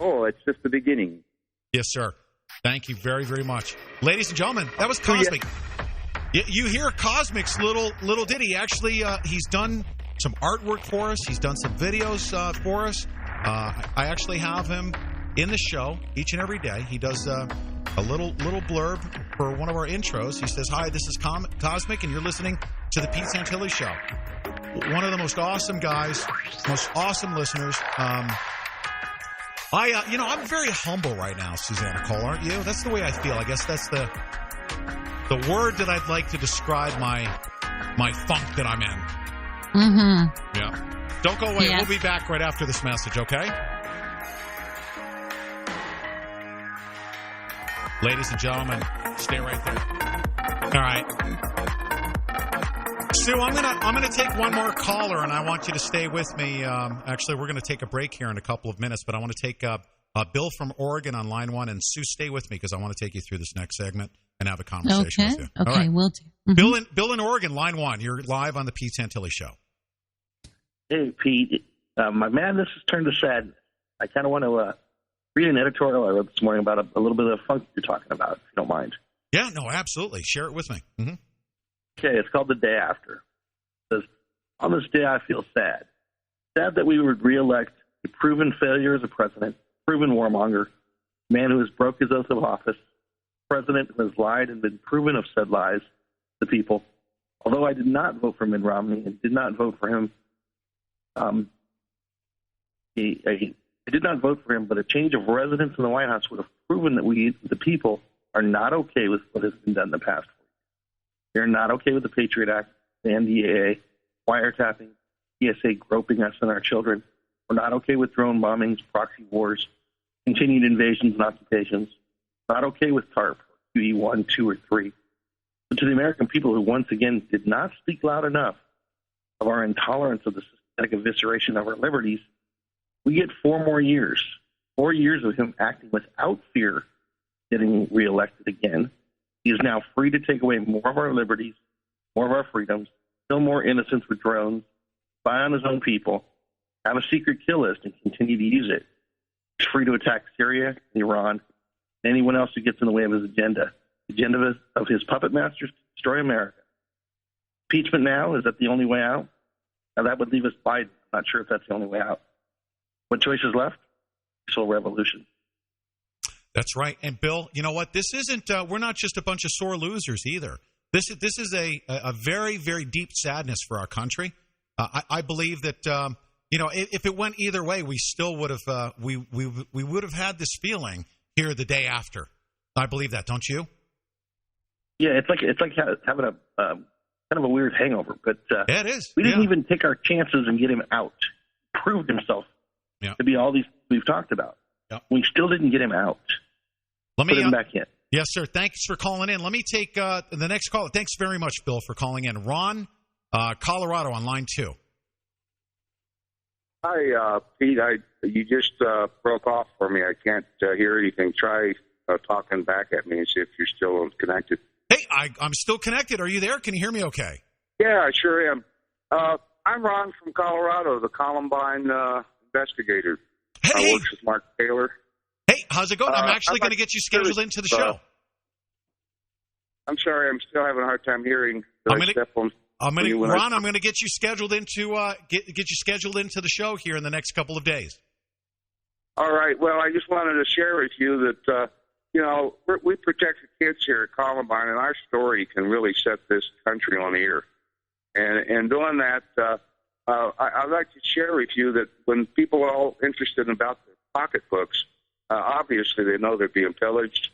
Oh, it's just the beginning. Yes, sir. Thank you very, very much. Ladies and gentlemen, that was Cosmic. You hear Cosmic's little ditty. Actually, he's done some artwork for us. He's done some videos for us. I actually have him in the show each and every day. He does a little blurb for one of our intros. He says, "Hi, this is Cosmic, and you're listening to the Pete Santilli Show." One of the most awesome guys, most awesome listeners. I'm very humble right now, Susanna Cole, aren't you? That's the way I feel. I guess that's the word that I'd like to describe my funk that I'm in. Mm-hmm. Yeah. Don't go away. Yeah. We'll be back right after this message, okay? Ladies and gentlemen, stay right there. All right. Stu, I'm gonna take one more caller, and I want you to stay with me. Actually, we're going to take a break here in a couple of minutes, but I want to take Bill from Oregon on line one, and Sue, stay with me because I want to take you through this next segment and have a conversation with you. Okay, All right. will do. Mm-hmm. Bill in Oregon, line one. You're live on the Pete Santilli Show. Hey, Pete. My madness has turned to sadness. I kind of want to read an editorial I wrote this morning about a little bit of the funk you're talking about, if you don't mind. Yeah, no, absolutely. Share it with me. Mm-hmm. Okay, it's called The Day After. It says, on this day, I feel sad. Sad that we would reelect a proven failure as a president, proven warmonger, man who has broke his oath of office, president who has lied and been proven of said lies to the people. Although I did not vote for Mitt Romney and did not vote for him, I did not vote for him, but a change of residence in the White House would have proven that we, the people, are not okay with what has been done in the past 4 years. We are not okay with the Patriot Act, the NDAA, wiretapping, TSA groping us and our children. We're not okay with drone bombings, proxy wars, continued invasions and occupations. Not okay with TARP, QE 1, 2, or 3. But to the American people who once again did not speak loud enough of our intolerance of the systematic evisceration of our liberties, we get 4 more years. 4 years of him acting without fear, getting reelected again. He is now free to take away more of our liberties, more of our freedoms, kill more innocents with drones, spy on his own people, have a secret kill list, and continue to use it. He's free to attack Syria, Iran, and anyone else who gets in the way of his agenda. The agenda of his puppet masters to destroy America. Impeachment now, is that the only way out? Now that would leave us Biden. I'm not sure if that's the only way out. What choice is left? Peaceful revolution. That's right. And Bill, you know what? This isn't. We're not just a bunch of sore losers either. This is a very, very deep sadness for our country. I believe that if it went either way, we still would have we would have had this feeling here the day after. I believe that, don't you? Yeah, it's like having a kind of a weird hangover. But yeah, it is. We didn't even take our chances and get him out. Proved himself to be all these we've talked about. Yeah. We still didn't get him out. Put him back in. Yes, sir. Thanks for calling in. Let me take the next call. Thanks very much, Bill, for calling in. Ron, Colorado on line 2. Hi, Pete. You just broke off for me. I can't hear anything. Try talking back at me and see if you're still connected. Hey, I'm still connected. Are you there? Can you hear me okay? Yeah, I sure am. I'm Ron from Colorado, the Columbine investigator. Hey. I work with Mark Taylor. Hey, how's it going? I'm actually going to get you scheduled into the show. I'm sorry, I'm still having a hard time hearing. Ron, I'm going to get you scheduled into get you scheduled into the show here in the next couple of days. All right. Well, I just wanted to share with you that we protect the kids here at Columbine, and our story can really set this country on the ear. And doing that, I'd like to share with you that when people are all interested about their pocketbooks, obviously they know they're being pillaged,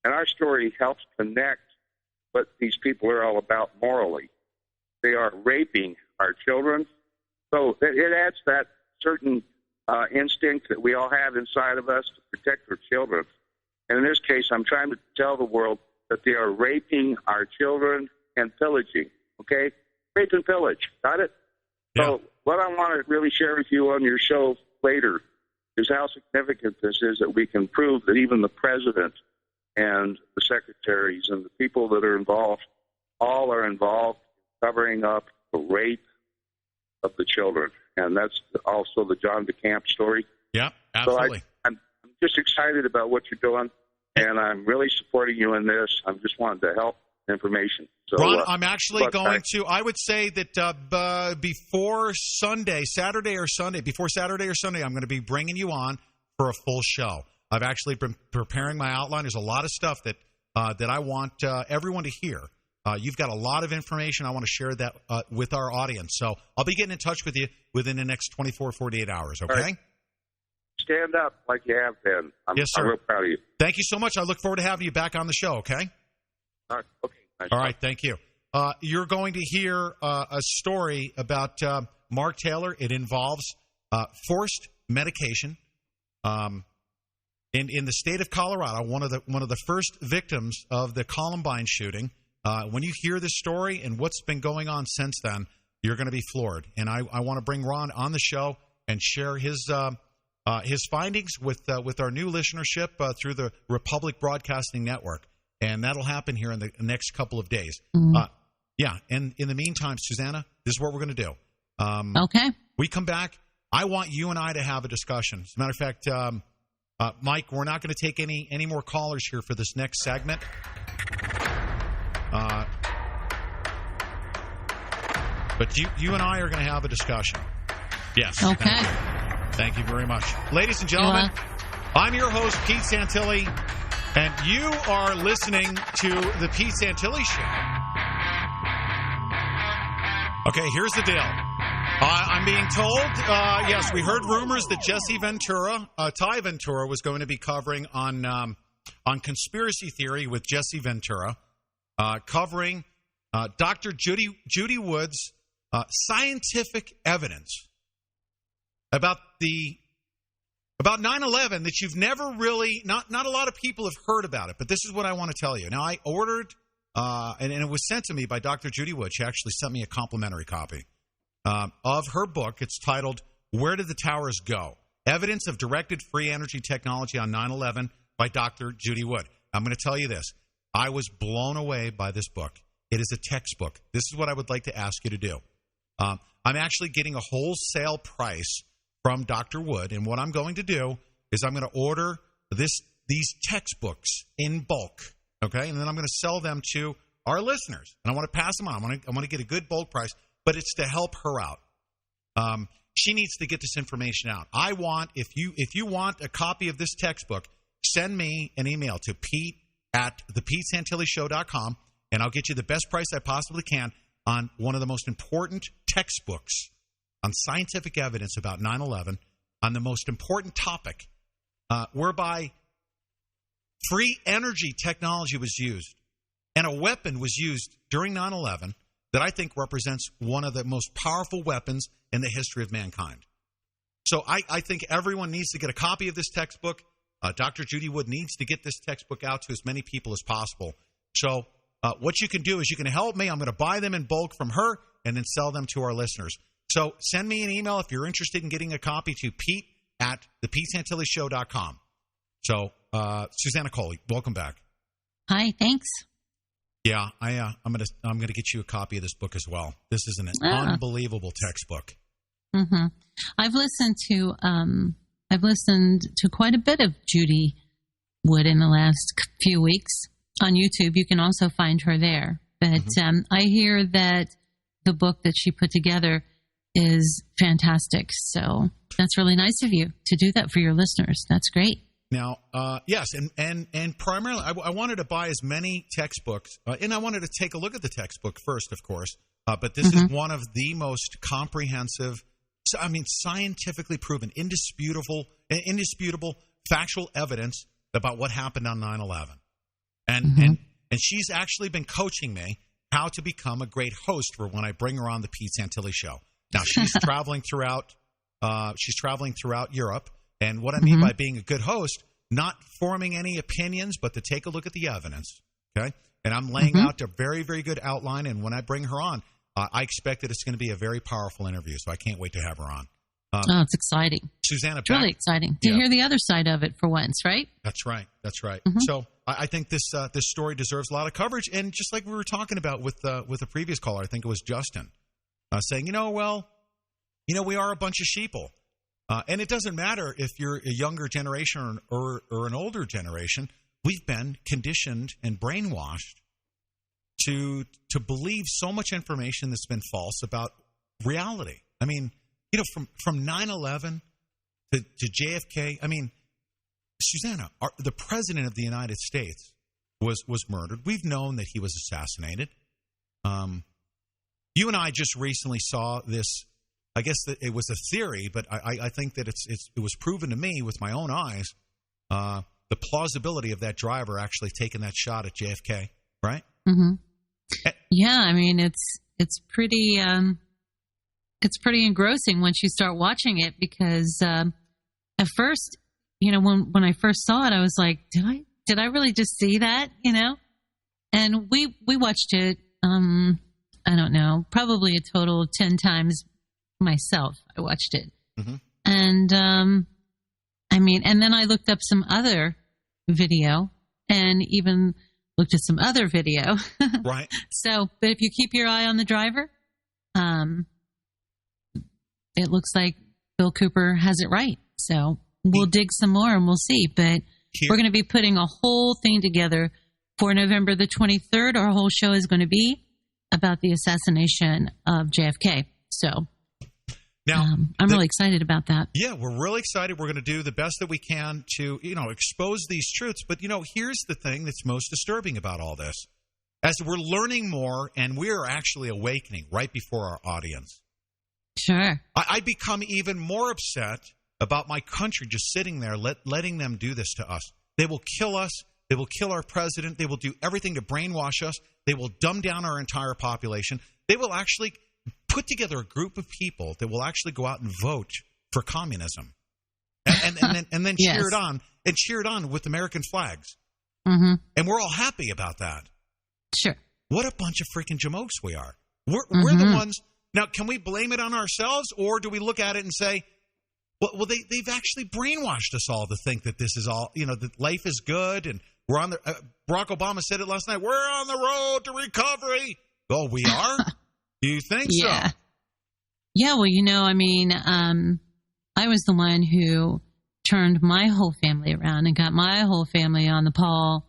and our story helps connect what these people are all about morally. They are raping our children, so it adds that certain instinct that we all have inside of us to protect our children. And in this case, I'm trying to tell the world that they are raping our children and pillaging, okay? Rape and pillage, got it? Yeah. So what I want to really share with you on your show later is how significant this is, that we can prove that even the president and the secretaries and the people that are involved, all are involved in covering up the rape of the children. And that's also the John DeCamp story. Yeah, absolutely. So I'm just excited about what you're doing, and I'm really supporting you in this. I'm just wanting to help information. So, Ron, I'm actually going to, I would say that before Saturday or Sunday, I'm going to be bringing you on for a full show. I've actually been preparing my outline. There's a lot of stuff that I want everyone to hear. You've got a lot of information. I want to share that with our audience. So I'll be getting in touch with you within the next 24, 48 hours, okay? Right. Stand up like you have been. Yes, sir. I'm real proud of you. Thank you so much. I look forward to having you back on the show, okay? All right. Okay. Nice. All right. Thank you. You're going to hear a story about Mark Taylor. It involves forced medication. in the state of Colorado, one of the first victims of the Columbine shooting. When you hear this story and what's been going on since then, you're going to be floored. And I want to bring Ron on the show and share his findings with our new listenership through the Republic Broadcasting Network. And that'll happen here in the next couple of days. Yeah, and in the meantime, Susanna, this is what we're going to do. Okay. We come back. I want you and I to have a discussion. As a matter of fact, Mike, we're not going to take any more callers here for this next segment. But you and I are going to have a discussion. Yes. Okay. Thank you very much. Ladies and gentlemen, I'm your host, Pete Santilli, and you are listening to The Pete Santilli Show. Okay, here's the deal. I'm being told, yes, we heard rumors that Jesse Ventura, Ty Ventura, was going to be covering on Conspiracy Theory with Jesse Ventura, covering Dr. Judy Wood's scientific evidence about 9/11 that you've never really, not a lot of people have heard about it, but this is what I want to tell you. Now, I ordered, and it was sent to me by Dr. Judy Wood. She actually sent me a complimentary copy of her book. It's titled, Where Did the Towers Go? Evidence of Directed Free Energy Technology on 9/11 by Dr. Judy Wood. I'm going to tell you this. I was blown away by this book. It is a textbook. This is what I would like to ask you to do. I'm actually getting a wholesale price from Dr. Wood, and what I'm going to do is I'm going to order these textbooks in bulk, okay? And then I'm going to sell them to our listeners, and I want to pass them on. I want to get a good bulk price, but it's to help her out. She needs to get this information out. I want, if you want a copy of this textbook, send me an email to pete@thepetesantillishow.com, and I'll get you the best price I possibly can on one of the most important textbooks on scientific evidence about 9/11, on the most important topic, whereby free energy technology was used and a weapon was used during 9/11 that I think represents one of the most powerful weapons in the history of mankind. So I think everyone needs to get a copy of this textbook. Dr. Judy Wood needs to get this textbook out to as many people as possible. So what you can do is you can help me. I'm going to buy them in bulk from her and then sell them to our listeners. So send me an email if you're interested in getting a copy to pete@thepetesantillishow.com. So Susanna Coley, welcome back. Hi, thanks. Yeah, I'm gonna get you a copy of this book as well. This is an unbelievable textbook. Mm-hmm. I've listened to quite a bit of Judy Wood in the last few weeks on YouTube. You can also find her there. But I hear that the book that she put together is fantastic. So that's really nice of you to do that for your listeners. That's great. Now, yes, and primarily, I wanted to buy as many textbooks, and I wanted to take a look at the textbook first, of course. But this is one of the most comprehensive, scientifically proven, indisputable, factual evidence about what happened on 9/11. And she's actually been coaching me how to become a great host for when I bring her on the Pete Santilli Show. Now, she's traveling throughout Europe. And what I mean by being a good host, not forming any opinions, but to take a look at the evidence, okay? And I'm laying out a very, very good outline, and when I bring her on, I expect that it's going to be a very powerful interview, so I can't wait to have her on. It's exciting. Susanna, it's really exciting to hear the other side of it for once, right? That's right. So I think this story deserves a lot of coverage, and just like we were talking about with the previous caller, I think it was Justin, saying, we are a bunch of sheeple. And it doesn't matter if you're a younger generation or an older generation. We've been conditioned and brainwashed to believe so much information that's been false about reality. I mean, from 9/11 to JFK. I mean, Susanna, the president of the United States was murdered. We've known that he was assassinated. You and I just recently saw this. I guess that it was a theory, but I think that it was proven to me with my own eyes, the plausibility of that driver actually taking that shot at JFK, right? Mm-hmm. Yeah, I mean it's pretty engrossing once you start watching it because at first when I first saw it, I was like, did I really just see that? And we watched it, I don't know, probably a total of 10 times myself. I watched it. Mm-hmm. And, and then I looked up some other video and even looked at some other video. Right. So, but if you keep your eye on the driver, it looks like Bill Cooper has it right. So we'll dig some more and we'll see. But we're going to be putting a whole thing together for November the 23rd. Our whole show is going to be about the assassination of JFK. So now I'm really excited about that. Yeah, we're really excited. We're going to do the best that we can to, expose these truths. But, here's the thing that's most disturbing about all this. As we're learning more and we're actually awakening right before our audience. Sure. I become even more upset about my country just sitting there, letting them do this to us. They will kill us. They will kill our president. They will do everything to brainwash us. They will dumb down our entire population. They will actually put together a group of people that will actually go out and vote for communism, and then Yes. cheer it on with American flags. Mm-hmm. And we're all happy about that. Sure. What a bunch of freaking jamokes we are. We're Mm-hmm. the ones. Now, can we blame it on ourselves, or do we look at it and say, well, they've actually brainwashed us all to think that this is all, that life is good, and we're on the. Barack Obama said it last night. We're on the road to recovery. Oh, we are. Do you think so? Yeah. Well, I was the one who turned my whole family around and got my whole family on the Paul,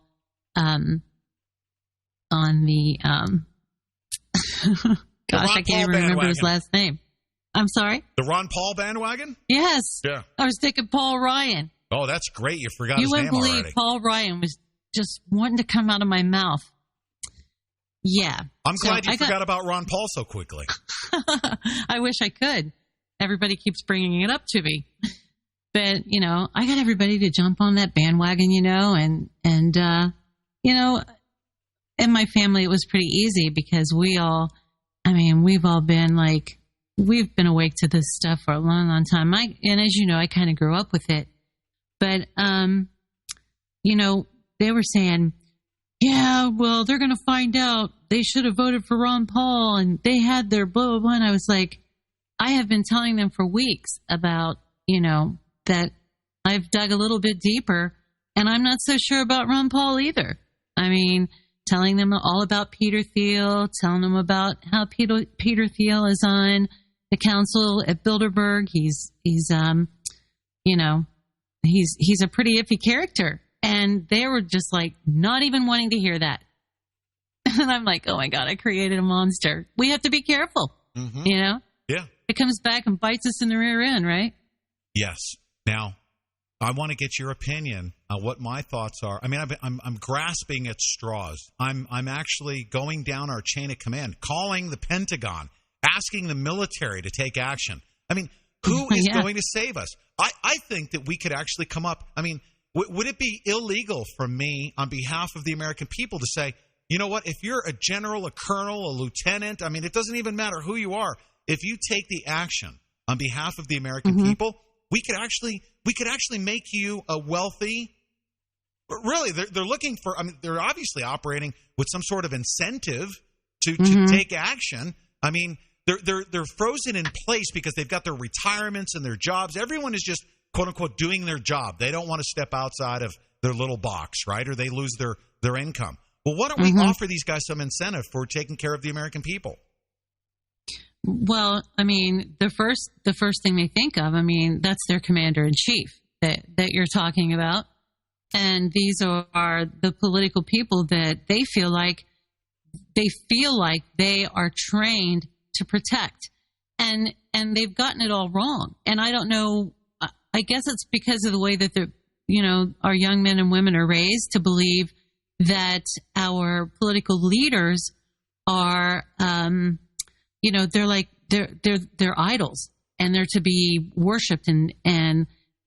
gosh, I can't even remember his last name. I'm sorry? The Ron Paul bandwagon? Yes. Yeah. I was thinking Paul Ryan. Oh, that's great. You forgot his name already. You wouldn't believe Paul Ryan was just wanting to come out of my mouth. Yeah. I'm glad you forgot about Ron Paul so quickly. I wish I could. Everybody keeps bringing it up to me. But, I got everybody to jump on that bandwagon, and in my family, it was pretty easy because we've all been we've been awake to this stuff for a long, long time. And as you know, I kind of grew up with it. But, they were saying, yeah, well, they're going to find out they should have voted for Ron Paul and they had their blah, blah, blah. And I was like, I have been telling them for weeks about, that I've dug a little bit deeper and I'm not so sure about Ron Paul either. Telling them all about Peter Thiel, telling them about how Peter Thiel is on the council at Bilderberg. He's a pretty iffy character. And they were just not even wanting to hear that. And I'm like, oh my God, I created a monster. We have to be careful, Mm-hmm. Yeah. It comes back and bites us in the rear end, right? Yes. Now, I want to get your opinion on what my thoughts are. I'm grasping at straws. I'm actually going down our chain of command, calling the Pentagon, asking the military to take action. Who is going to save us? I think that we could actually come up. Would it be illegal for me on behalf of the American people to say, you know what, if you're a general, a colonel, a lieutenant, it doesn't even matter who you are. If you take the action on behalf of the American Mm-hmm. people, we could actually make you a wealthy. Really, they're looking for. They're obviously operating with some sort of incentive to take action. They're frozen in place because they've got their retirements and their jobs. Everyone is just quote unquote doing their job. They don't want to step outside of their little box, right? Or they lose their income. Well, why don't we offer these guys some incentive for taking care of the American people? Well, the first thing they think of, that's their commander in chief that you're talking about. And these are the political people that they feel like they are trained to protect. And they've gotten it all wrong. And I don't know, I guess it's because of the way that our young men and women are raised to believe that our political leaders are, they're idols and they're to be worshipped and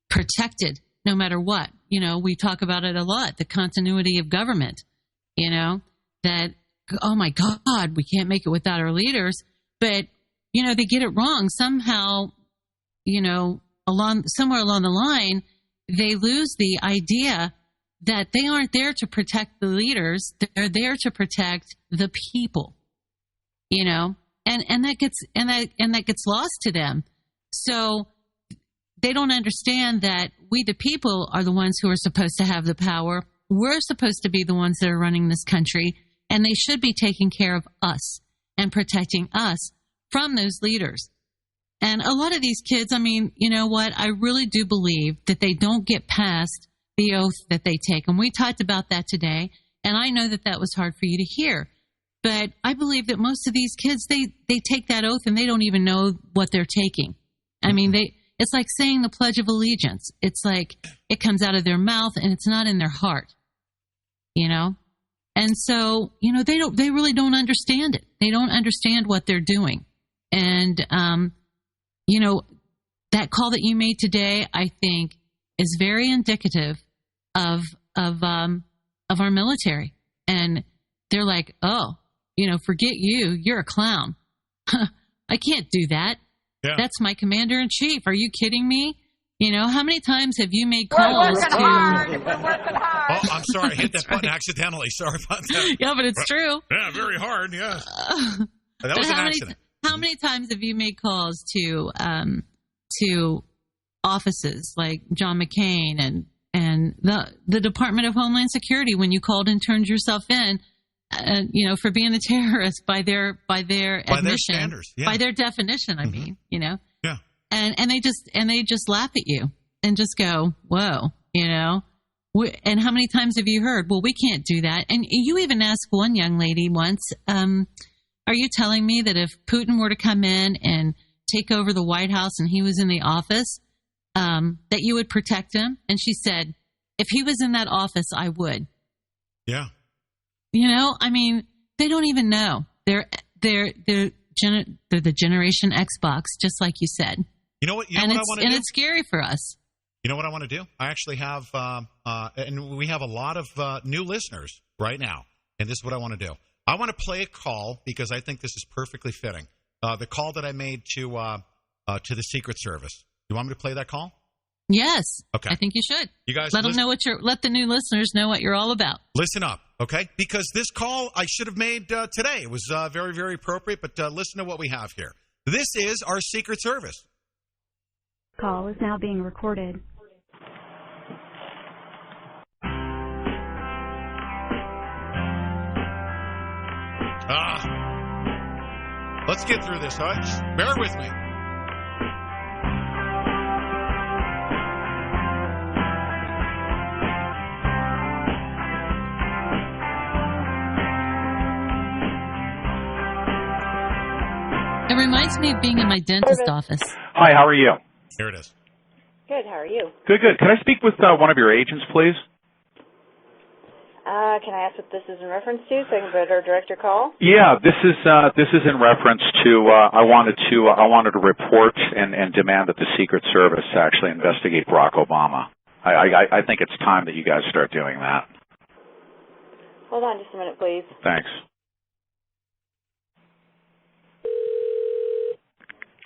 protected no matter what. We talk about it a lot, the continuity of government, that, oh my God, we can't make it without our leaders. But, they get it wrong somehow, somewhere along the line, they lose the idea that they aren't there to protect the leaders. They're there to protect the people, you know, and that gets lost to them. So they don't understand that we, the people, are the ones who are supposed to have the power. We're supposed to be the ones that are running this country, and they should be taking care of us and protecting us from those leaders. And a lot of these kids, I mean, you know what? I really do believe that they don't get past the oath that they take. And we talked about that today, and I know that that was hard for you to hear. But I believe that most of these kids, they take that oath and they don't even know what they're taking. I mean, it's like saying the Pledge of Allegiance. It's like it comes out of their mouth and it's not in their heart, you know? And so, you know, they really don't understand it. They don't understand what they're doing. And, you know, that call that you made today, I think, is very indicative of our military. And they're like, oh, you know, forget you. You're a clown. I can't do that. Yeah. That's my commander in chief. Are you kidding me? You know, how many times have you made calls to... Oh, I'm sorry. I hit that button accidentally. Sorry about that. Yeah, but it's true. Yeah, very hard, yeah. That was an accident. How many times have you made calls to offices like John McCain and the Department of Homeland Security when you called and turned yourself in, you know, for being a terrorist by their admission, their standards, yeah. By their definition, I mean, you know, yeah, and they just laugh at you and just go, whoa, you know. And how many times have you heard, well, we can't do that? And you even asked one young lady once, are you telling me that if Putin were to come in and take over the White House and he was in the office, that you would protect him? And she said, if he was in that office, I would. Yeah. You know, I mean, they don't even know. They're the Generation Xbox, just like you said. You know what? You know what I want to do? And it's scary for us. You know what I want to do? I actually have, and we have a lot of new listeners right now. And this is what I want to do. I want to play a call because I think this is perfectly fitting. The call that I made to the Secret Service. You want me to play that call? Yes. Okay. I think you should. You guys let the new listeners know what you're all about. Listen up, okay? Because this call I should have made today. It was very, very appropriate, but listen to what we have here. This is our Secret Service. Call is now being recorded. Let's get through this, all right? Just bear with me. It reminds me of being in my dentist office. Hi, how are you? Here it is. Good, how are you? Good, good. Can I speak with one of your agents, please? Can I ask what this is in reference to so I can better direct your call? Yeah, this is in reference to I wanted to report and demand that the Secret Service actually investigate Barack Obama. I think it's time that you guys start doing that. Hold on just a minute, please. Thanks.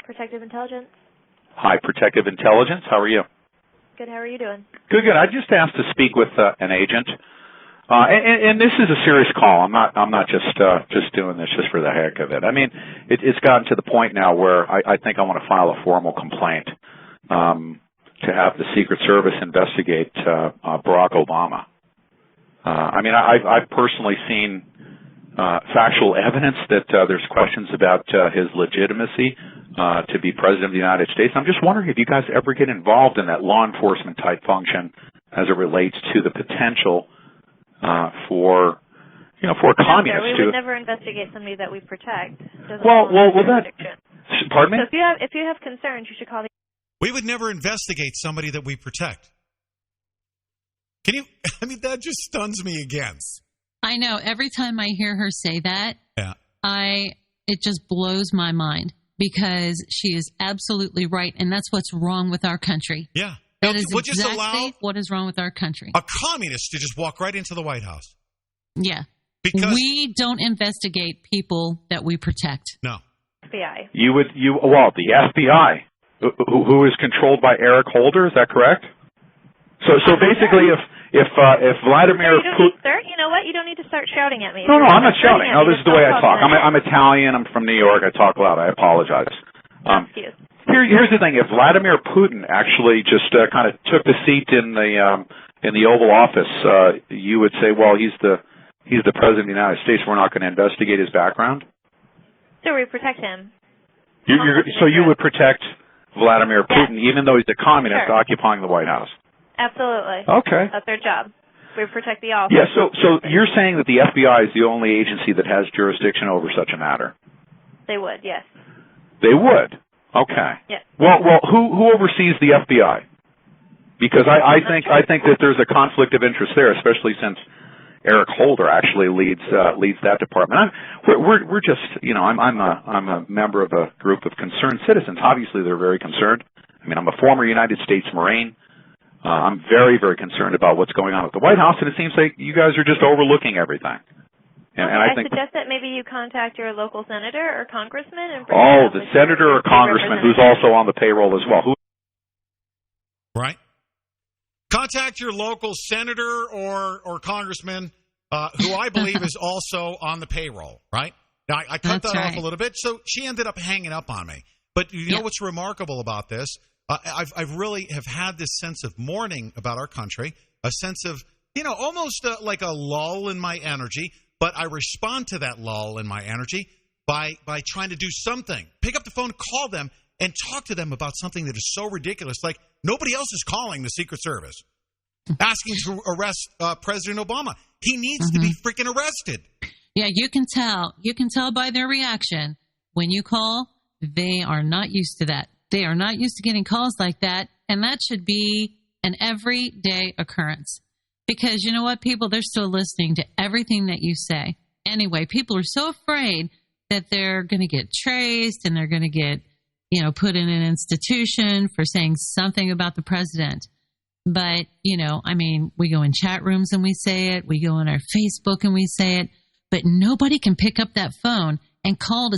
Protective Intelligence. Hi, Protective Intelligence. How are you? Good, how are you doing? Good, good. I just asked to speak with an agent. And this is a serious call. I'm not just doing this just for the heck of it. I mean, it's gotten to the point now where I think I want to file a formal complaint to have the Secret Service investigate Barack Obama. I mean, I've personally seen factual evidence that there's questions about his legitimacy to be president of the United States. I'm just wondering if you guys ever get involved in that law enforcement type function as it relates to the potential for a communist we would never investigate somebody that we protect. Well, that. Pardon me? So if you have concerns, you should call the. We would never investigate somebody that we protect. Can you? I mean, that just stuns me again. I know. Every time I hear her say that, yeah, it just blows my mind because she is absolutely right, and that's what's wrong with our country. Yeah. That is exactly what is wrong with our country. A communist to just walk right into the White House. Yeah. Because we don't investigate people that we protect. No. FBI. The FBI, who is controlled by Eric Holder, is that correct? So basically, if Vladimir Putin, sir, you know what? You don't need to start shouting at me. no, I'm not shouting. No, this is the way I talk. I'm Italian. I'm from New York. I talk loud. I apologize. Here's the thing: if Vladimir Putin actually just kind of took the seat in the Oval Office, you would say, well, he's the president of the United States. We're not going to investigate his background. So we protect him. So you would protect Vladimir Putin, even though he's a communist occupying the White House. Absolutely. Okay. That's their job. We protect the office. Yeah. So you're saying that the FBI is the only agency that has jurisdiction over such a matter? They would, yes. They would. Okay. Yes. Well, who oversees the FBI? Because I think that there's a conflict of interest there, especially since Eric Holder actually leads that department. We're just, you know, I'm a member of a group of concerned citizens. Obviously, they're very concerned. I mean, I'm a former United States Marine. I'm very, very concerned about what's going on at the White House, and it seems like you guys are just overlooking everything. And I think suggest that maybe you contact your local senator or congressman and bring the senator or congressman who's also on the payroll as well. Right. Contact your local senator or congressman who I believe is also on the payroll, right? Now, I cut that off a little bit, so she ended up hanging up on me. But you know what's remarkable about this? I've really have had this sense of mourning about our country, a sense of, you know, almost like a lull in my energy, but I respond to that lull in my energy by trying to do something. Pick up the phone, call them, and talk to them about something that is so ridiculous. Like, nobody else is calling the Secret Service, asking to arrest President Obama. He needs to be freaking arrested. Yeah, you can tell. You can tell by their reaction. When you call, they are not used to that. They are not used to getting calls like that, and that should be an everyday occurrence. Because you know what, people, they're still listening to everything that you say. Anyway, people are so afraid that they're going to get traced and they're going to get, you know, put in an institution for saying something about the president. But, you know, I mean, we go in chat rooms and we say it. We go on our Facebook and we say it. But nobody can pick up that phone and call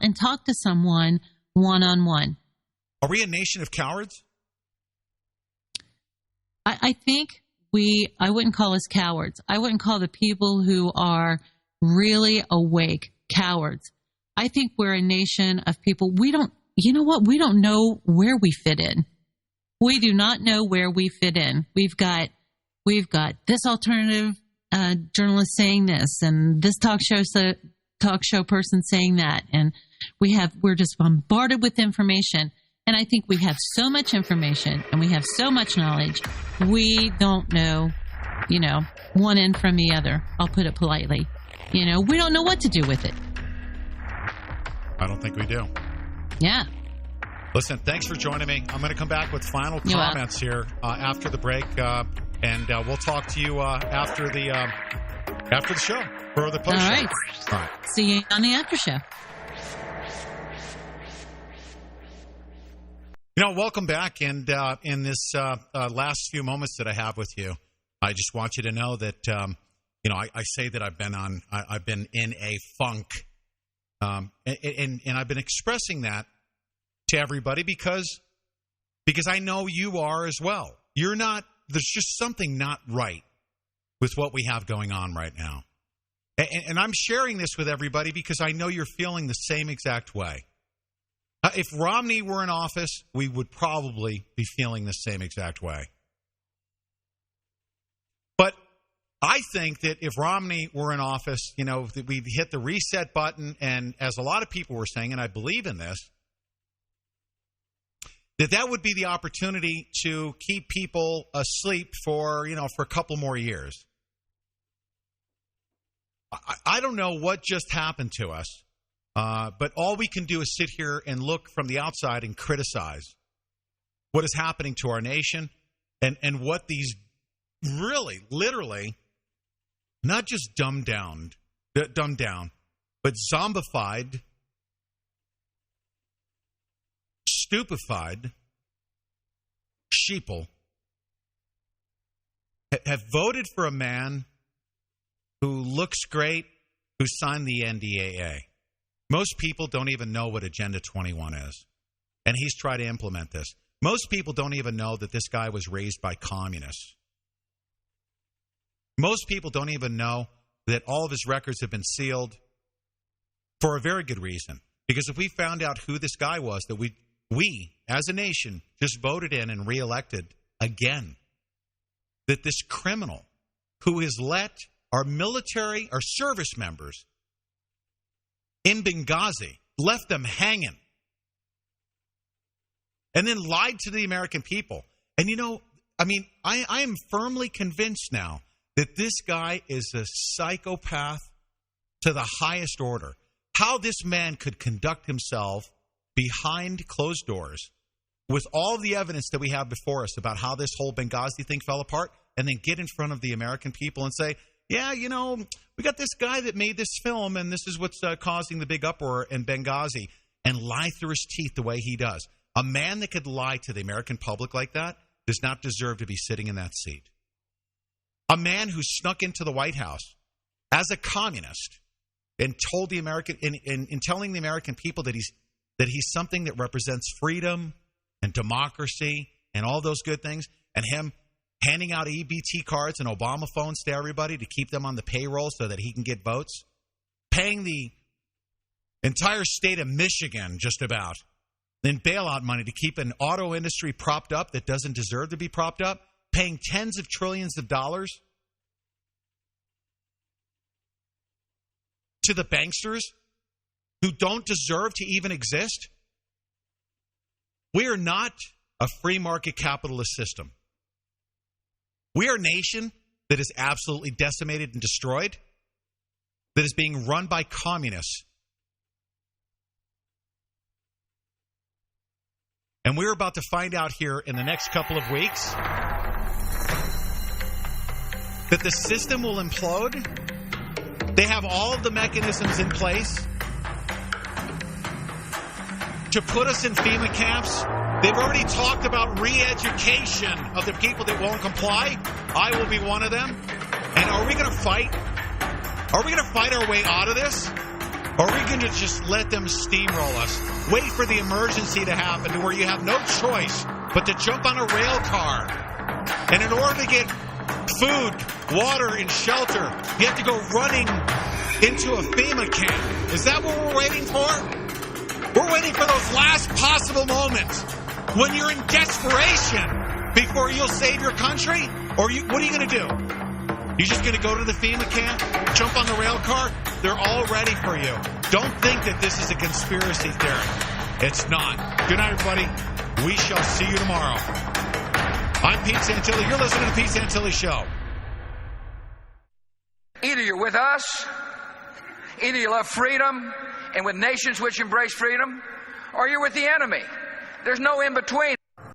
and talk to someone one-on-one. Are we a nation of cowards? I think I wouldn't call us cowards. I wouldn't call the people who are really awake cowards. I think we're a nation of people. We don't know where we fit in. We do not know where we fit in. We've got this alternative journalist saying this, and this talk show person saying that, and we're just bombarded with information. And I think we have so much information and we have so much knowledge, we don't know, you know, one end from the other. I'll put it politely. You know, we don't know what to do with it. I don't think we do. Yeah. Listen, thanks for joining me. I'm going to come back with final comments here after the break, and we'll talk to you after the show for the post show. All right. See you on the after show. You know, welcome back, and in this last few moments that I have with you, I just want you to know that you know, I say that I've been in a funk, and I've been expressing that to everybody because I know you are as well. You're not. There's just something not right with what we have going on right now, and I'm sharing this with everybody because I know you're feeling the same exact way. If Romney were in office, we would probably be feeling the same exact way. But I think that if Romney were in office, you know, we'd hit the reset button, and as a lot of people were saying, and I believe in this, that would be the opportunity to keep people asleep for a couple more years. I don't know what just happened to us. But all we can do is sit here and look from the outside and criticize what is happening to our nation and what these really, literally, not just dumbed down, but zombified, stupefied sheeple have voted for a man who looks great, who signed the NDAA. Most people don't even know what Agenda 21 is, and he's trying to implement this. Most people don't even know that this guy was raised by communists. Most people don't even know that all of his records have been sealed for a very good reason. Because if we found out who this guy was that we as a nation, just voted in and reelected again, that this criminal who has let our military, our service members in Benghazi, left them hanging, and then lied to the American people. And I am firmly convinced now that this guy is a psychopath to the highest order. How this man could conduct himself behind closed doors with all the evidence that we have before us about how this whole Benghazi thing fell apart, and then get in front of the American people and say, yeah, we got this guy that made this film, and this is what's causing the big uproar in Benghazi, and lie through his teeth the way he does. A man that could lie to the American public like that does not deserve to be sitting in that seat. A man who snuck into the White House as a communist and told the American, in telling the American people that he's something that represents freedom and democracy and all those good things, and him handing out EBT cards and Obama phones to everybody to keep them on the payroll so that he can get votes, paying the entire state of Michigan just about in bailout money to keep an auto industry propped up that doesn't deserve to be propped up, paying tens of trillions of dollars to the banksters who don't deserve to even exist. We are not a free market capitalist system. We are a nation that is absolutely decimated and destroyed, that is being run by communists. And we're about to find out here in the next couple of weeks that the system will implode. They have all of the mechanisms in place to put us in FEMA camps. They've already talked about re-education of the people that won't comply. I will be one of them. And are we going to fight? Are we going to fight our way out of this? Or are we going to just let them steamroll us? Wait for the emergency to happen to where you have no choice but to jump on a rail car. And in order to get food, water, and shelter, you have to go running into a FEMA camp. Is that what we're waiting for? We're waiting for those last possible moments when you're in desperation before you'll save your country? Or what are you going to do? You're just going to go to the FEMA camp, jump on the rail car? They're all ready for you. Don't think that this is a conspiracy theory. It's not. Good night, everybody. We shall see you tomorrow. I'm Pete Santilli. You're listening to the Pete Santilli Show. Either you're with us, either you love freedom and with nations which embrace freedom, or you're with the enemy. There's no in between.